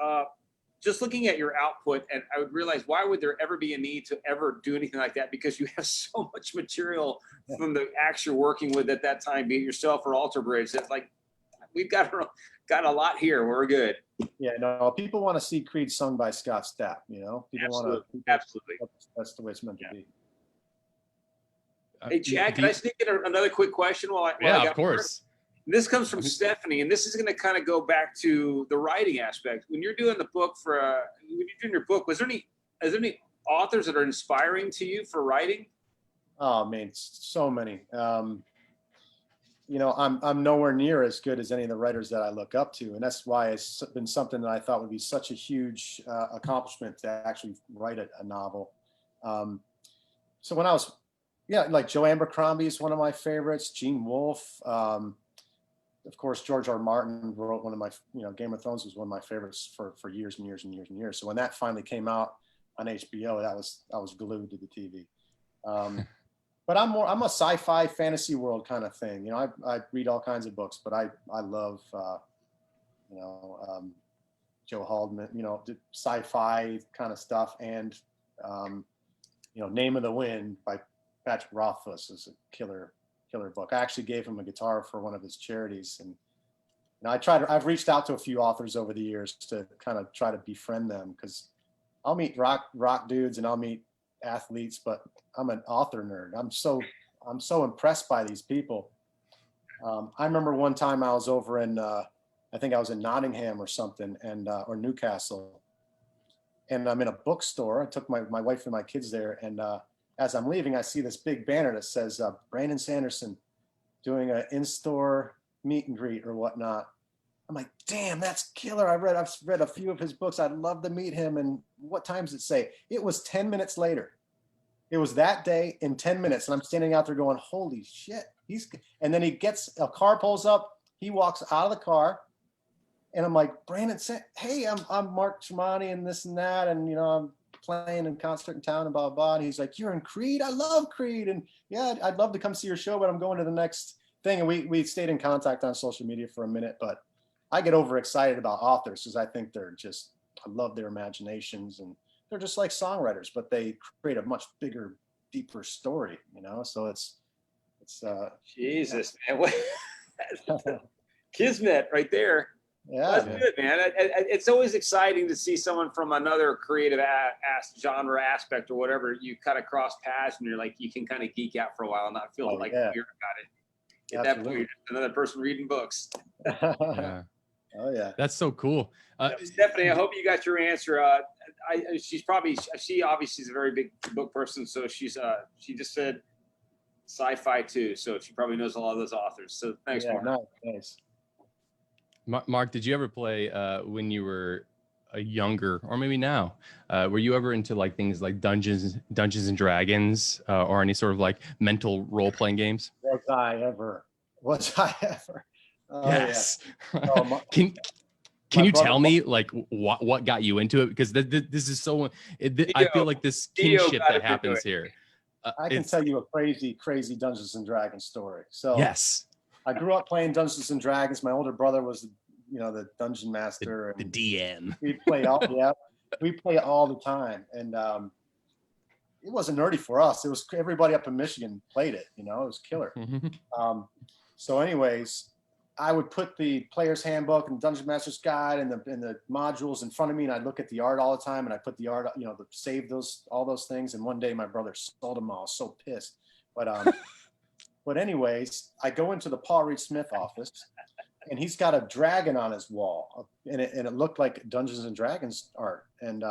just looking at your output, and I would realize, why would there ever be a need to ever do anything like that? Because you have so much material from the acts you're working with at that time, be it yourself or Alter Bridge. That's like, we've got a lot here. We're good. Yeah, no, people want to see Creed sung by Scott Stapp, you know? People want to. Absolutely. That's the way it's meant to be. Hey, Chad, can I sneak in another quick question? Of course. This comes from Stephanie, and this is going to kind of go back to the writing aspect. When you're doing the book when you're doing your book, is there any authors that are inspiring to you for writing? Oh man, so many. You know, I'm nowhere near as good as any of the writers that I look up to, and that's why it's been something that I thought would be such a huge accomplishment to actually write a novel. So when I was, like Joe Abercrombie is one of my favorites. Gene Wolfe. Of course, George R. Martin wrote one of my, Game of Thrones was one of my favorites for years and years and years and years. So when that finally came out on HBO, I was glued to the TV. But I'm a sci-fi fantasy world kind of thing. You know, I read all kinds of books, but I love, Joe Haldeman, the sci-fi kind of stuff. And, Name of the Wind by Patrick Rothfuss is a killer book. I actually gave him a guitar for one of his charities. And I've reached out to a few authors over the years to kind of try to befriend them, because I'll meet rock dudes and I'll meet athletes, but I'm an author nerd. I'm so impressed by these people. I remember one time I was over in, I think I was in Nottingham or something, and or Newcastle, and I'm in a bookstore. I took my wife and my kids there, and as I'm leaving, I see this big banner that says Brandon Sanderson doing an in-store meet and greet or whatnot. I'm like, damn, that's killer. I've read a few of his books. I'd love to meet him. And what time does it say? It was 10 minutes later. It was that day in 10 minutes. And I'm standing out there going, holy shit. And then a car pulls up, he walks out of the car, and I'm like, Brandon, hey, I'm Mark Tremonti and this and that, and I'm playing in concert in town and blah, blah, blah. And he's like, you're in Creed? I love Creed. And yeah, I'd love to come see your show, but I'm going to the next thing. And we stayed in contact on social media for a minute, but I get overexcited about authors because I think I love their imaginations, and they're just like songwriters, but they create a much bigger, deeper story, so it's Jesus, man. Kismet right there. Yeah, that's good, man. It's always exciting to see someone from another creative genre aspect or whatever. You kind of cross paths and you're like, you can kind of geek out for a while and not feel weird about it. At that point, you're just another person reading books. Yeah. Oh yeah, that's so cool. Stephanie, I hope you got your answer. She obviously is a very big book person, so she just said sci-fi too, so she probably knows a lot of those authors. So thanks, Mark. Nice. Mark, did you ever play when you were younger, or maybe now? Were you ever into like things like Dungeons and Dragons, or any sort of like mental role-playing games? Was I ever? Oh, yes. Yeah. Oh, can you tell me like what got you into it? Because this is so. I feel like this kinship that happens here. I can tell you a crazy Dungeons and Dragons story. So yes, I grew up playing Dungeons and Dragons. My older brother was, the dungeon master. The DM. We play all the time, and it wasn't nerdy for us. It was everybody up in Michigan played it. It was killer. So, anyways, I would put the player's handbook and Dungeon Master's Guide and the modules in front of me, and I'd look at the art all the time, and I put the art, save all those things. And one day my brother sold them all. I was so pissed. But anyways, I go into the Paul Reed Smith office, and he's got a dragon on his wall, and it looked like Dungeons and Dragons art. And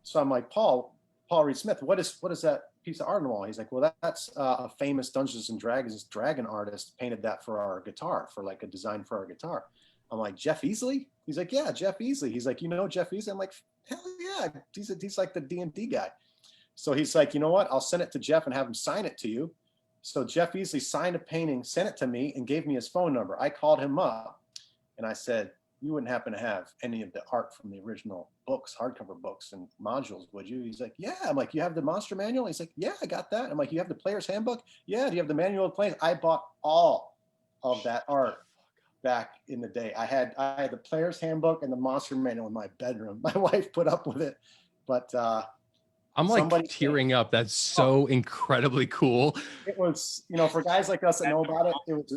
so I'm like, Paul Reed Smith, what is that piece of art on the wall? He's like, well, that's a famous Dungeons and Dragons dragon artist painted that for our guitar, for like a design for our guitar. I'm like, Jeff Easley? He's like, yeah, Jeff Easley. He's like, Jeff Easley? I'm like, hell yeah, he's like the D&D guy. So he's like, you know what? I'll send it to Jeff and have him sign it to you. So Jeff Easley signed a painting, sent it to me, and gave me his phone number. I called him up, and I said, you wouldn't happen to have any of the art from the original books, hardcover books and modules, would you? He's like, yeah. I'm like, you have the monster manual? He's like, yeah, I got that. I'm like, you have the player's handbook? Yeah. Do you have the manual of playing? I bought all of that art back in the day. I had the player's handbook and the monster manual in my bedroom. My wife put up with it, but I'm like tearing up. That's so incredibly cool. It was, for guys like us that know about it,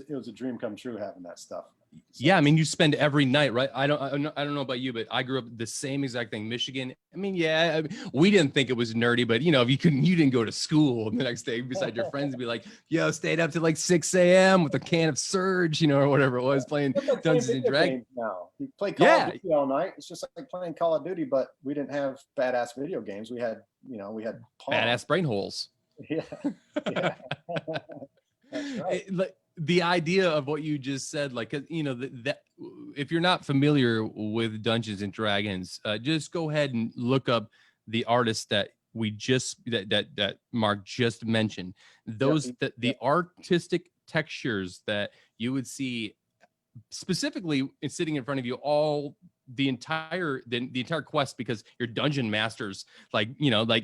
it was a dream come true having that stuff. So. Yeah, I mean, you spend every night, right? I don't know about you, but I grew up the same exact thing. Michigan. I mean, yeah, we didn't think it was nerdy, but if you didn't go to school the next day beside your friends and be like, yo, stayed up to like 6 a.m. with a can of Surge, or whatever it was, playing Dungeons and Dragons. Now you play Call of Duty all night. It's just like playing Call of Duty, but we didn't have badass video games. We had, we had badass brain holes. Yeah. That's right. The idea of what you just said, like, that if you're not familiar with Dungeons and Dragons, just go ahead and look up the artist that that Mark just mentioned. The artistic textures that you would see specifically sitting in front of you all the entire quest, because your dungeon masters, like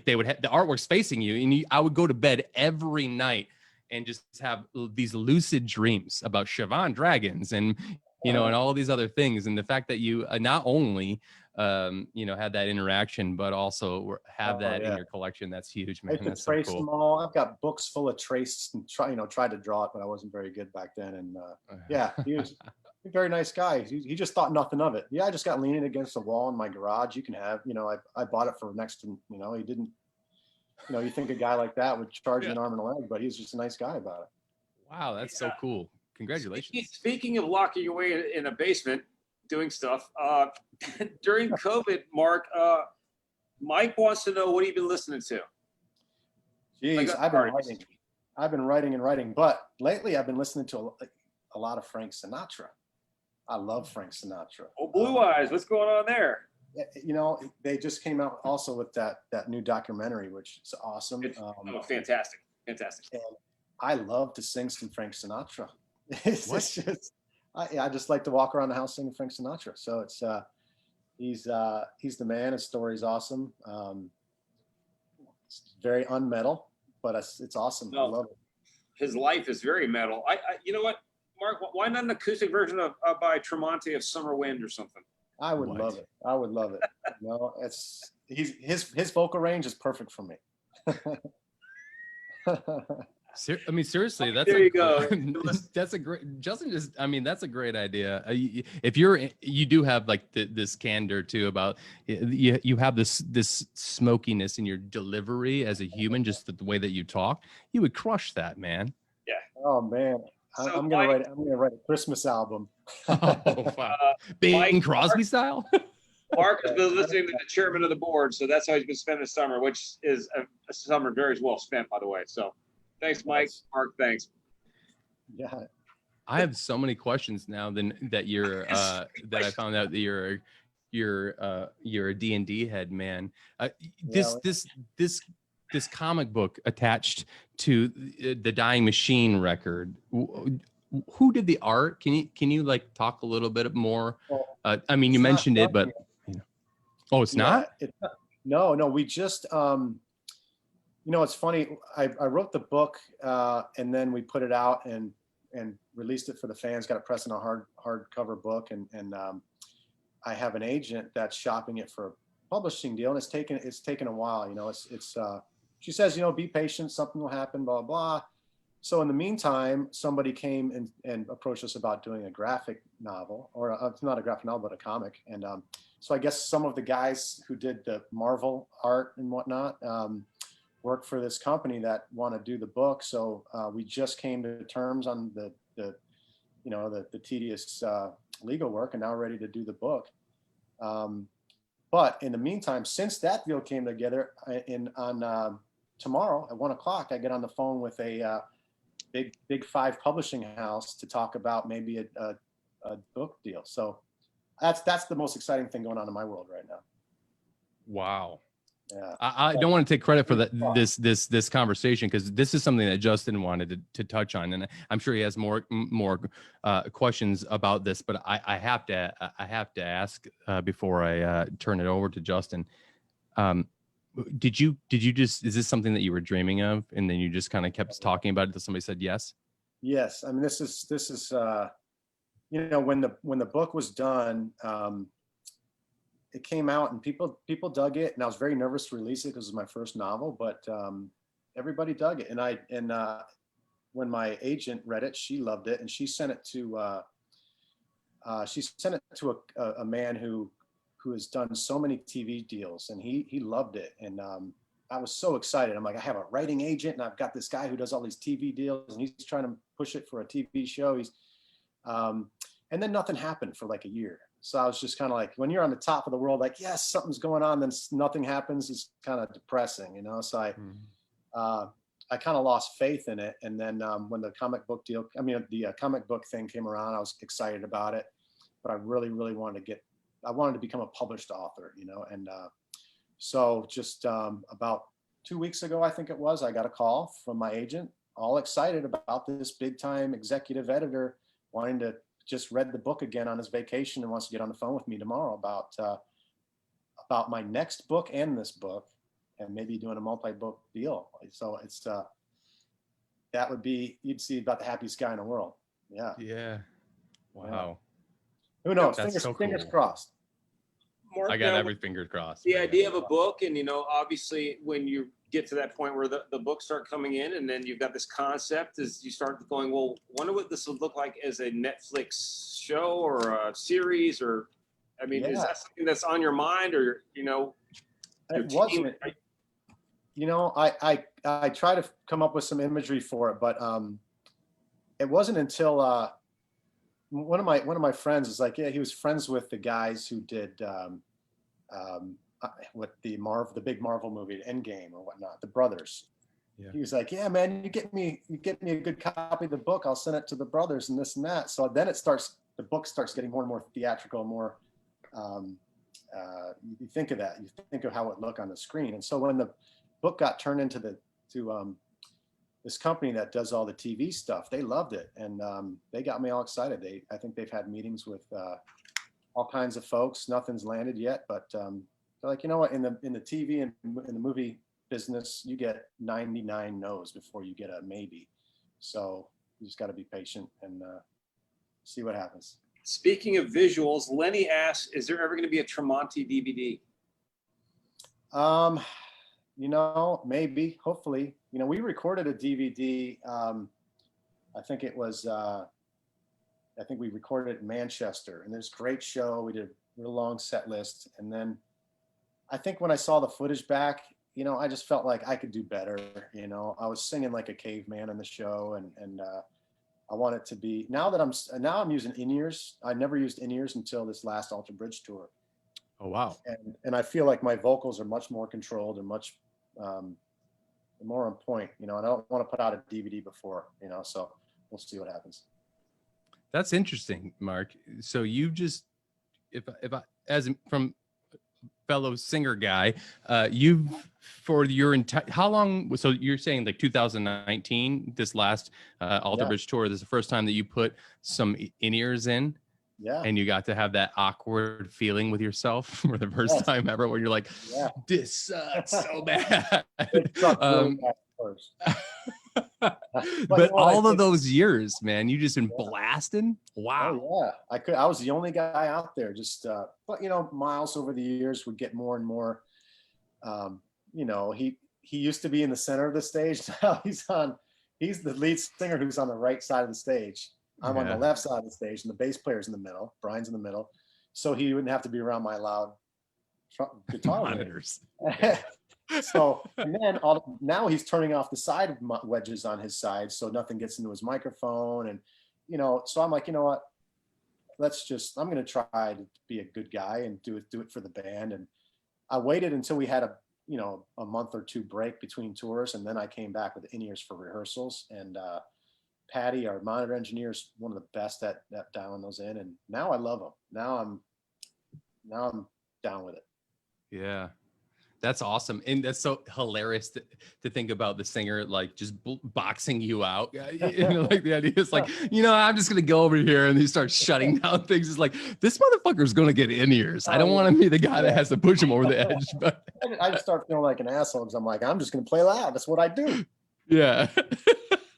they would have the artwork's facing you, and I would go to bed every night and just have these lucid dreams about Siobhan dragons and and all these other things. And the fact that you not only had that interaction, but also have that in your collection, that's huge, man. I That's trace so cool. them all. I've got books full of trace and tried to draw it, but I wasn't very good back then. And he was a very nice guy. He just thought nothing of it. Yeah, I just got leaning against the wall in my garage. You can have, I bought it for next to, he didn't. You think a guy like that would charge you an arm and a leg, but he's just a nice guy about it. Wow, that's so cool. Congratulations. Speaking of locking away in a basement doing stuff, during COVID, Mark, Mike wants to know, what have you been listening to? Jeez, I've been writing, but lately I've been listening to a lot of Frank Sinatra. I love Frank Sinatra. Oh, Blue Eyes, what's going on there? They just came out also with that new documentary, which is awesome. Fantastic. And I love to sing some Frank Sinatra. It's What? just, I just like to walk around the house singing Frank Sinatra. So it's, he's the man. His story's awesome. It's very unmetal, but it's awesome. I No, love it. his life is very metal. You know what, Mark? Why not an acoustic version of by Tremonti of Summer Wind or something? I would What? love it. I would love it. His vocal range is perfect for me. I mean, seriously, that's There a you go. that's a great, Justin. Just, I mean, that's a great idea. If you do have like this candor too about you have this smokiness in your delivery as a human, just the way that you talk, you would crush that, man. Yeah. Oh man, So I'm gonna write a Christmas album. Oh, wow. Bing Mike, Crosby style. Mark has been listening to the chairman of the board, so that's how he's been spending the summer, which is a summer very well spent, by the way. So, thanks, Mike. Yes. Mark, thanks. Yeah. I have so many questions now that you're that I found out that you're a D&D head, man. This comic book attached to the Dying Machine record. Who did the art? Can you like talk a little bit more? I mean, you mentioned it, but oh, it's not. No. We just it's funny. I wrote the book and then we put it out and released it for the fans. Got it pressed in a hardcover book, and I have an agent that's shopping it for a publishing deal, and it's taken a while. She says, be patient, something will happen, blah blah. So in the meantime, somebody came and approached us about doing a graphic novel, or it's not a graphic novel, but a comic. And so I guess some of the guys who did the Marvel art and whatnot work for this company that want to do the book. So we just came to terms on the tedious legal work, and now we're ready to do the book. But in the meantime, since that deal came together, on tomorrow at 1:00, I get on the phone with a big 5 publishing house to talk about maybe a book deal. So that's the most exciting thing going on in my world right now. Wow. Yeah. I don't want to take credit for this conversation, because this is something that Justin wanted to touch on, and I'm sure he has more questions about this. But I have to ask before I turn it over to Justin. Did you just, is this something that you were dreaming of, and then you just kind of kept talking about it until somebody said yes? Yes. I mean, this is when the book was done, it came out and people dug it, and I was very nervous to release it because it was my first novel, but everybody dug it. And when my agent read it, she loved it, and she sent it to a man who has done so many TV deals, and he loved it. And I was so excited. I'm like, I have a writing agent, and I've got this guy who does all these TV deals, and he's trying to push it for a TV show. And then nothing happened for like a year. So I was just kind of like, when you're on the top of the world, like, yes, something's going on, then nothing happens. It's kind of depressing, So I kind of lost faith in it. And then when the comic book thing came around, I was excited about it, but I really, really wanted to become a published author, And so just about 2 weeks ago, I think it was, I got a call from my agent, all excited about this big time executive editor wanting to just read the book again on his vacation and wants to get on the phone with me tomorrow about my next book and this book, and maybe doing a multi-book deal. So it's that would be, you'd see about the happiest guy in the world. Yeah. Yeah. Wow. Yeah. Who knows? That's Fingers cool. crossed. Mark, I got every finger crossed. The idea of a book, and obviously when you get to that point where the books start coming in, and then you've got this concept, as you start going, well, wonder what this would look like as a Netflix show or a series, or is that something that's on your mind, or It wasn't. I try to come up with some imagery for it, but it wasn't until one of my friends is like, yeah, he was friends with the guys who did what the big Marvel movie, Endgame or whatnot, the brothers. Yeah. He was like, yeah, man, you get me a good copy of the book, I'll send it to the brothers and this and that. So then the book starts getting more and more theatrical, more you think of that, you think of how it looked on the screen. And so when the book got turned into this company that does all the TV stuff, they loved it, and they got me all excited. I think they've had meetings with all kinds of folks. Nothing's landed yet, but they're like, you know what? In the TV and in the movie business, you get 99 no's before you get a maybe. So you just got to be patient and see what happens. Speaking of visuals, Lenny asks, is there ever going to be a Tremonti DVD? You know, maybe, hopefully. You know, we recorded a DVD. I think we recorded it in Manchester, and there's a great show. We did a real long set list. And then I think when I saw the footage back, you know, I just felt like I could do better. You know, I was singing like a caveman in the show, and I want it to be, now I'm using in-ears. I never used in-ears until this last Alter Bridge tour. Oh, wow. And I feel like my vocals are much more controlled and much more on point, you know, and I don't want to put out a DVD before, you know, so we'll see what happens. That's interesting, Mark. So you just, if I, as from fellow singer guy, you've, for your entire, how long, so you're saying like 2019, this last Alter Bridge tour, this is the first time that you put some in-ears in? Yeah. And you got to have that awkward feeling with yourself for the first time ever, where you're like, this sucks so bad. It sucked really bad first. But all of those years, man, you just been blasting. Wow. Oh, yeah. I was the only guy out there, just but you know, Miles over the years would get more and more, you know, he used to be in the center of the stage. Now he's the lead singer who's on the right side of the stage. I'm on the left side of the stage, and the bass player's in the middle. Brian's in the middle, so he wouldn't have to be around my loud guitar monitors. So, and then now he's turning off the side wedges on his side, so nothing gets into his microphone. And you know, so I'm like, you know what? I'm going to try to be a good guy and do it for the band. And I waited until we had a month or two break between tours, and then I came back with in-ears for rehearsals. And Patty, our monitor engineer, is one of the best at dialing those in, and now I love them. Now I'm down with it. Yeah, that's awesome, and that's so hilarious to think about the singer like just boxing you out. You know, like the idea is like, you know, I'm just gonna go over here, and he starts shutting down things. It's like, this motherfucker's gonna get in-ears. I don't want to be the guy that has to push him over the edge. But I just start feeling like an asshole because I'm like, I'm just gonna play loud. That's what I do. Yeah.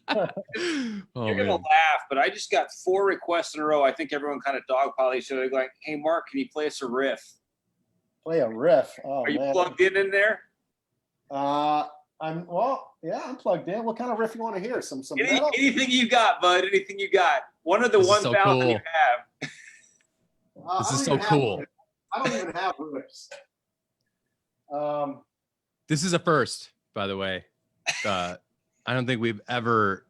You're gonna laugh, but I just got 4 requests in a row. I think everyone kind of dogpiled each other, going, "Hey, Mark, can you play us a riff?" Play a riff. Oh, Are you man. plugged in there? I'm plugged in. What kind of riff you want to hear? Some metal? Anything you got, bud. Anything you got. One of the This is 1,000 so cool. you have. This is so cool. I don't even have riffs. This is a first, by the way. I don't think we've ever.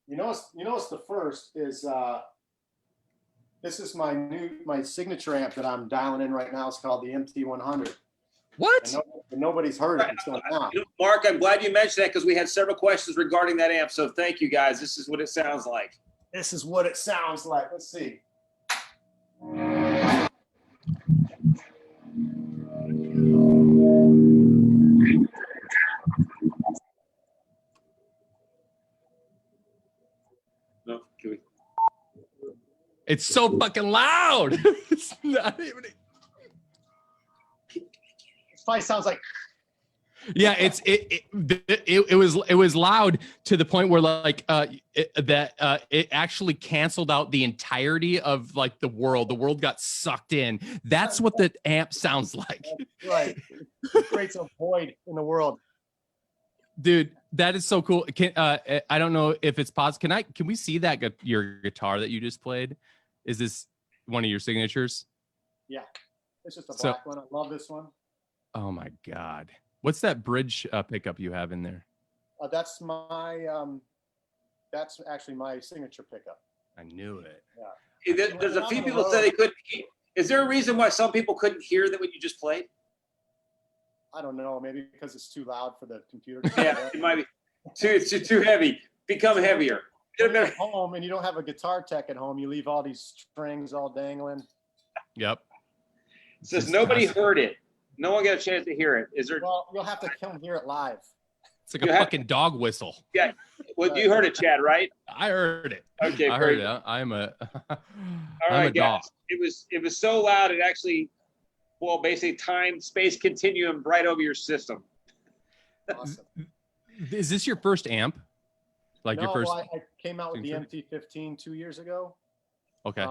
You know what's the first is this is my signature amp that I'm dialing in right now. It's called the MT100. What? And nobody's heard it until now. Mark, I'm glad you mentioned that because we had several questions regarding that amp. So thank you, guys. This is what it sounds like. This is what it sounds like. Let's see. No, can we? It's so fucking loud. It's not even. It probably sounds like. Yeah, it was loud to the point where like it actually canceled out the entirety of like the world. The world got sucked in. That's what the amp sounds like. Right. It creates a void in the world. Dude, that is so cool. I don't know if it's possible. Can we see that your guitar that you just played? Is this one of your signatures? Yeah, it's just a black one. I love this one. Oh my God. What's that bridge pickup you have in there? That's actually my signature pickup. I knew it. Yeah. There's a few people said they couldn't hear. Is there a reason why some people couldn't hear that what you just played? I don't know. Maybe because it's too loud for the computer. Yeah, it might be. It's too heavy. Become heavier. You're at home and you don't have a guitar tech at home. You leave all these strings all dangling. Yep. It says nobody heard it. No one got a chance to hear it. Is there? Well, you'll have to come hear it live. It's like a fucking dog whistle. Yeah. Well, you heard it, Chad, right? I heard it. Okay. I heard it. I'm a All I'm right, a dog. guys. It was so loud it actually, well, basically time space continuum right over your system. Awesome. Is this your first amp? Like No, your first? I came out with the MT-15 2 years ago. Okay.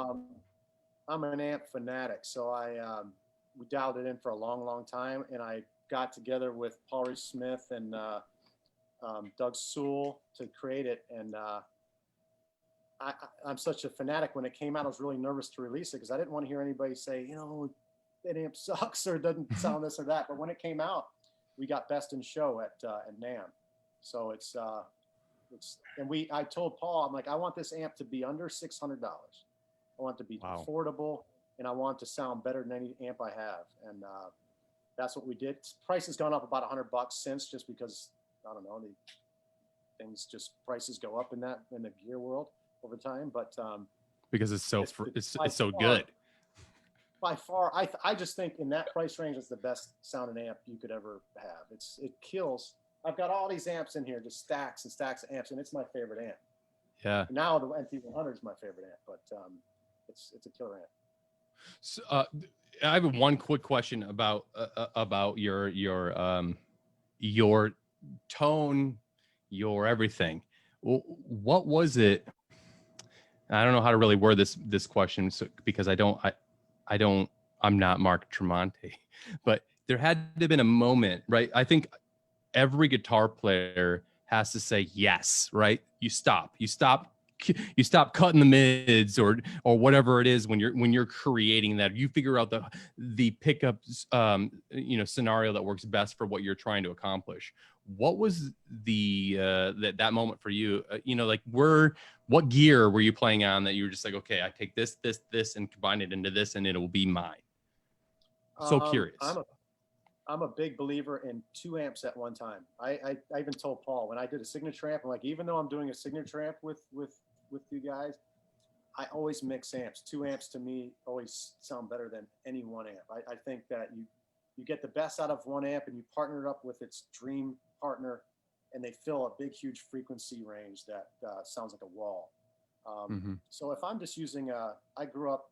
I'm an amp fanatic, so we dialed it in for a long time, and I got together with Paul Reed Smith and Doug Sewell to create it. And I'm such a fanatic. When it came out, I was really nervous to release it because I didn't want to hear anybody say, you know, that amp sucks or doesn't sound this or that. But when it came out, we got best in show at NAMM. So I told Paul, I'm like, I want this amp to be under $600. I want it to be affordable, and I want it to sound better than any amp I have. And that's what we did. Price has gone up about $100 since, just because, I don't know, prices go up in the gear world over time. But because it's so good. By far, I just think in that price range, it's the best sounding amp you could ever have. It kills. I've got all these amps in here, just stacks and stacks of amps, and it's my favorite amp. Yeah. Now the MT-100 is my favorite amp, but it's a killer amp. So, I have one quick question about your tone, your everything. What was it? I don't know how to really word this question, because I'm not Mark Tremonti, but there had to have been a moment, right? I think every guitar player has to say yes, right? You stop cutting the mids or whatever it is when you're creating that. You figure out the pickups scenario that works best for what you're trying to accomplish. What was that moment for you? What gear were you playing on that you were just like, okay, I take this and combine it into this and it will be mine? So curious. I'm a big believer in 2 amps at one time. I even told Paul when I did a signature amp, I'm like, even though I'm doing a signature amp with you guys, I always mix amps. 2 amps to me always sound better than any 1 amp. I think that you get the best out of 1 amp and you partner it up with its dream partner, and they fill a big, huge frequency range that sounds like a wall. So if I'm just using I grew up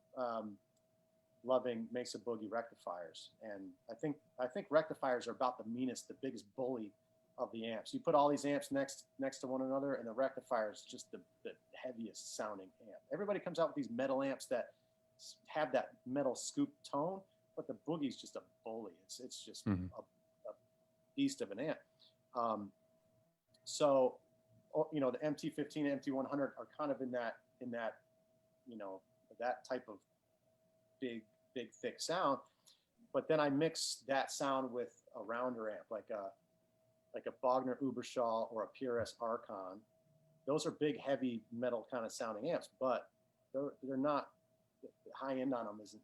loving Mesa Boogie rectifiers, and I think rectifiers are about the meanest, the biggest bully of the amps. You put all these amps next to one another, and the rectifier is just the heaviest sounding amp. Everybody comes out with these metal amps that have that metal scoop tone, but the Boogie's just a bully. It's just a beast of an amp. So the MT-15 and MT-100 are kind of in that that type of big thick sound. But then I mix that sound with a rounder amp, like a Bogner Ubershaw or a PRS Archon. Those are big, heavy metal kind of sounding amps, but they're not, the high end on them isn't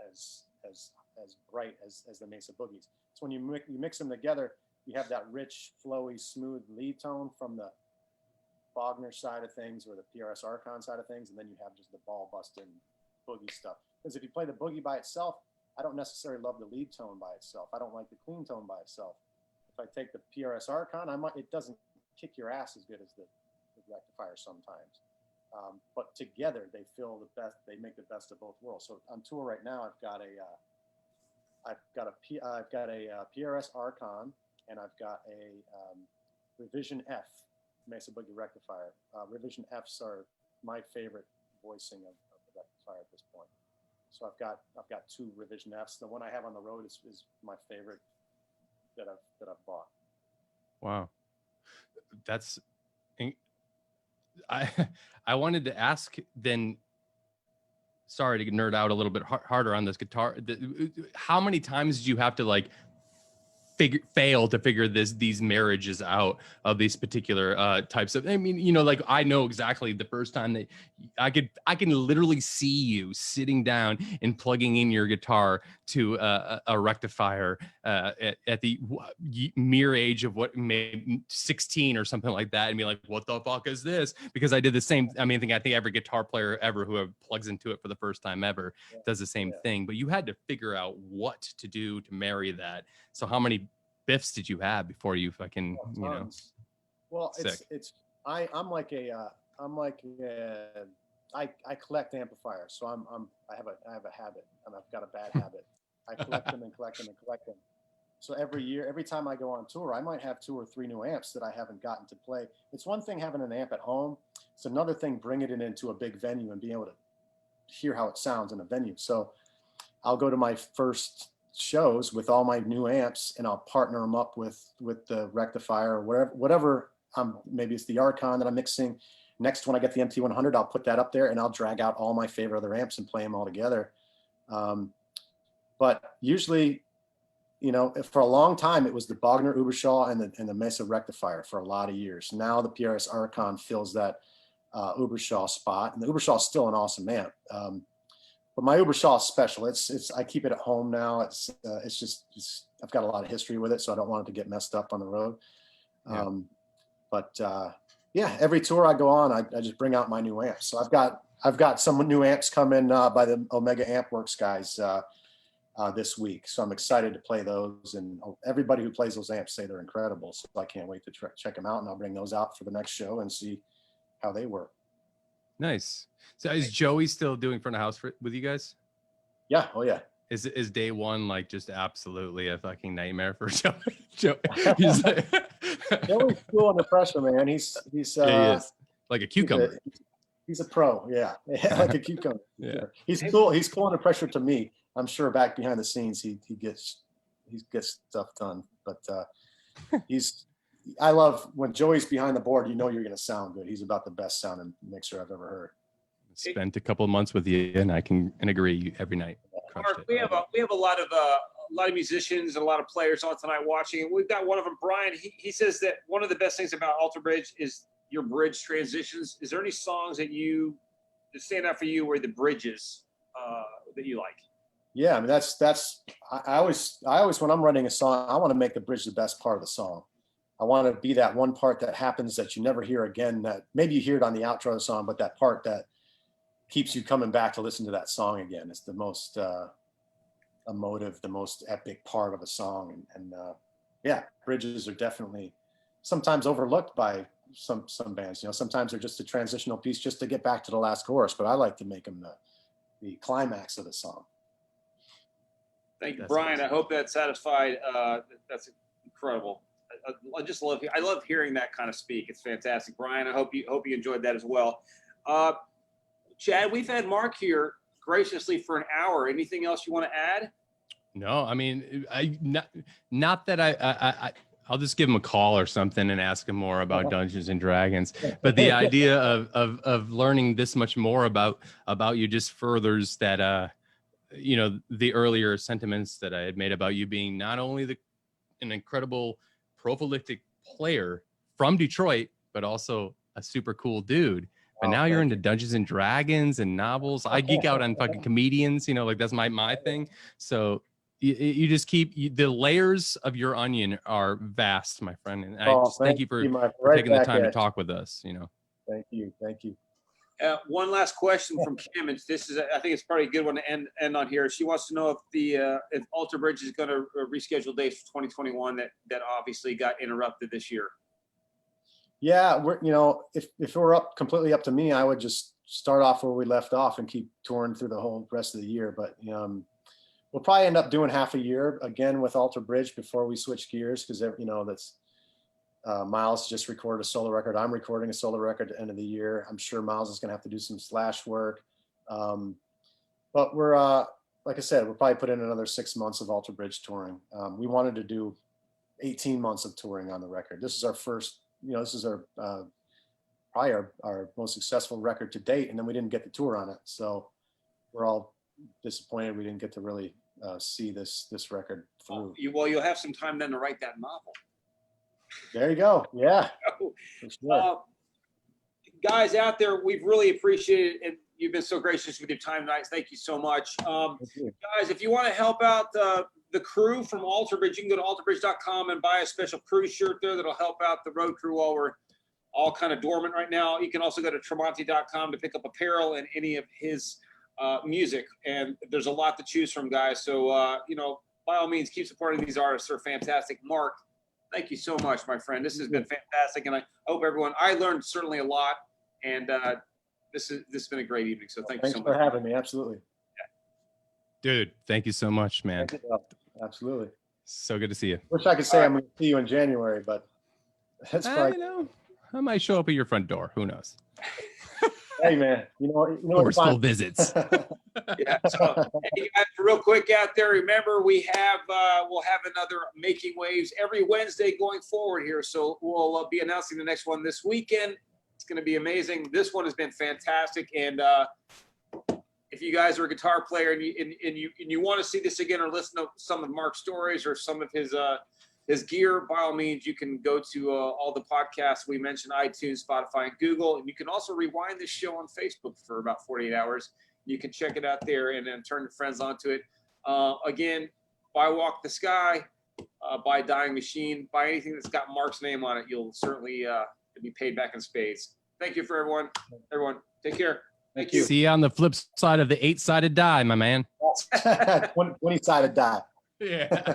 as bright as the Mesa Boogies. So when you mix them together, you have that rich, flowy, smooth lead tone from the Bogner side of things or the PRS Archon side of things, and then you have just the ball busting Boogie stuff. Because if you play the Boogie by itself, I don't necessarily love the lead tone by itself. I don't like the clean tone by itself. If I take the PRS Archon, it doesn't kick your ass as good as the rectifier sometimes. But together they feel the best. They make the best of both worlds. So on tour right now, I've got a PRS Archon, and I've got a Revision F Mesa Boogie rectifier. Revision Fs are my favorite voicing of the rectifier at this point. So I've got 2 Revision Fs. The one I have on the road is my favorite that I've bought. Wow, I wanted to ask then. Sorry to nerd out a little bit harder on this guitar. How many times did you have to fail to figure these marriages out of these particular types of? I mean, I know exactly the first time that I can literally see you sitting down and plugging in your guitar to a rectifier at the mere age of maybe 16 or something like that, and be like, what the fuck is this? Because I did the same. I think every guitar player ever who plugs into it for the first time ever does the same thing. But you had to figure out what to do to marry that. So how many biffs did you have before you fucking, Oh, you know? tons. Well, Sick. I'm like I collect amplifiers, so I have a habit, and I've got a bad habit. I collect them and collect them and collect them. So every time I go on tour, I might have 2 or 3 new amps that I haven't gotten to play. It's one thing having an amp at home. It's another thing bringing it into a big venue and being able to hear how it sounds in a venue. So I'll go to my first shows with all my new amps, and I'll partner them up with the rectifier or whatever. Maybe it's the Archon that I'm mixing. Next, when I get the MT100, I'll put that up there, and I'll drag out all my favorite other amps and play them all together. But usually, you know, for a long time, it was the Bogner Ubershaw and the Mesa rectifier for a lot of years. Now the PRS Archon fills that Ubershaw spot, and the Ubershaw is still an awesome amp. But my Ubershaw is special. I keep it at home now. I've got a lot of history with it, so I don't want it to get messed up on the road. Yeah. Every tour I go on, I just bring out my new amps. So I've got some new amps coming by the Omega Amp Works guys this week. So I'm excited to play those, and everybody who plays those amps say they're incredible. So I can't wait to check them out, and I'll bring those out for the next show and see how they work. Nice. So is Joey still doing front of house with you guys? Yeah. Oh yeah. Is day one like just absolutely a fucking nightmare for Joey? He's like, Joey's cool under pressure, man. He's he is like a cucumber. He's a pro. Yeah. Like a cucumber. Yeah. He's cool. He's cool under pressure to me. I'm sure back behind the scenes he gets stuff done. But I love when Joey's behind the board, you know you're gonna sound good. He's about the best sounding mixer I've ever heard. Spent a couple of months with you, and I can agree every night. Mark, we have a lot of musicians and a lot of players on tonight watching, and we've got one of them, Brian. He says that one of the best things about Alter Bridge is your bridge transitions. Is there any songs that stand out for you, where the bridges that you like? Yeah, I mean I always when I'm writing a song, I want to make the bridge the best part of the song. I want to be that one part that happens that you never hear again, that maybe you hear it on the outro of the song, but that part that keeps you coming back to listen to that song again. It's the most emotive, the most epic part of a song. And yeah, bridges are definitely sometimes overlooked by some bands. You know, sometimes they're just a transitional piece just to get back to the last chorus, but I like to make them the climax of the song. Thank you, Brian. I hope that satisfied. That's incredible. I love hearing that kind of speak. It's fantastic, Brian. I hope you enjoyed that as well. Chad, we've had Mark here graciously for an hour. Anything else you want to add? No, I mean, not that I'll just give him a call or something and ask him more about Dungeons and Dragons. But the idea of learning this much more about you just furthers that, you know, the earlier sentiments that I had made about you being not only an incredible prolific player from Detroit, but also a super cool dude. But now you're into Dungeons and Dragons and novels. I geek out on fucking comedians, you know, like that's my thing. So you just the layers of your onion are vast, my friend. And I just thank you for taking the time to talk with us, you know. Thank you. One last question from Kim, and I think it's probably a good one to end on here. She wants to know if Alter Bridge is going to reschedule dates for 2021 that obviously got interrupted this year. Yeah, if it were completely up to me, I would just start off where we left off and keep touring through the whole rest of the year. But we'll probably end up doing half a year again with Alter Bridge before we switch gears, because that's Miles just recorded a solo record. I'm recording a solo record at the end of the year. I'm sure Miles is going to have to do some Slash work. But we're like I said, we'll probably put in another 6 months of Alter Bridge touring. We wanted to do 18 months of touring on the record. This is our first. This is probably our most successful record to date, and then we didn't get the tour on it, so we're all disappointed we didn't get to really see this record through. You'll have some time then to write that novel. There you go. Yeah. For sure. Guys out there, we've really appreciated it, and you've been so gracious with your time tonight. Thank you so much. Guys, if you want to help out the crew from Alter Bridge, you can go to alterbridge.com and buy a special crew shirt there that'll help out the road crew while we're all kind of dormant right now. You can also go to tremonti.com to pick up apparel and any of his music. And there's a lot to choose from, guys. So, by all means, keep supporting these artists. They're fantastic. Mark, thank you so much, my friend. This has been fantastic, and I hope everyone. I learned certainly a lot, and this has been a great evening. So thank you so much. Thanks for having me. Absolutely. Dude, thank you so much, man. Absolutely. So good to see you. Wish I could say I'm going to see you in January, but that's I probably. know. I might show up at your front door. Who knows? Hey man, Or what's school fun? visits. Yeah. So, hey guys, real quick out there, remember we'll have another Making Waves every Wednesday going forward here. So we'll be announcing the next one this weekend. It's going to be amazing. This one has been fantastic, and if you guys are a guitar player and you want to see this again or listen to some of Mark's stories or some of his gear, by all means, you can go to all the podcasts we mentioned, iTunes, Spotify, and Google. And you can also rewind this show on Facebook for about 48 hours. You can check it out there and then turn your friends onto it. Again, buy Walk the Sky, buy Dying Machine, buy anything that's got Mark's name on it. You'll certainly be paid back in spades. Thank you for everyone. Everyone, take care. Thank you. See you on the flip side of the 8-sided die, my man. 20-sided die. Yeah.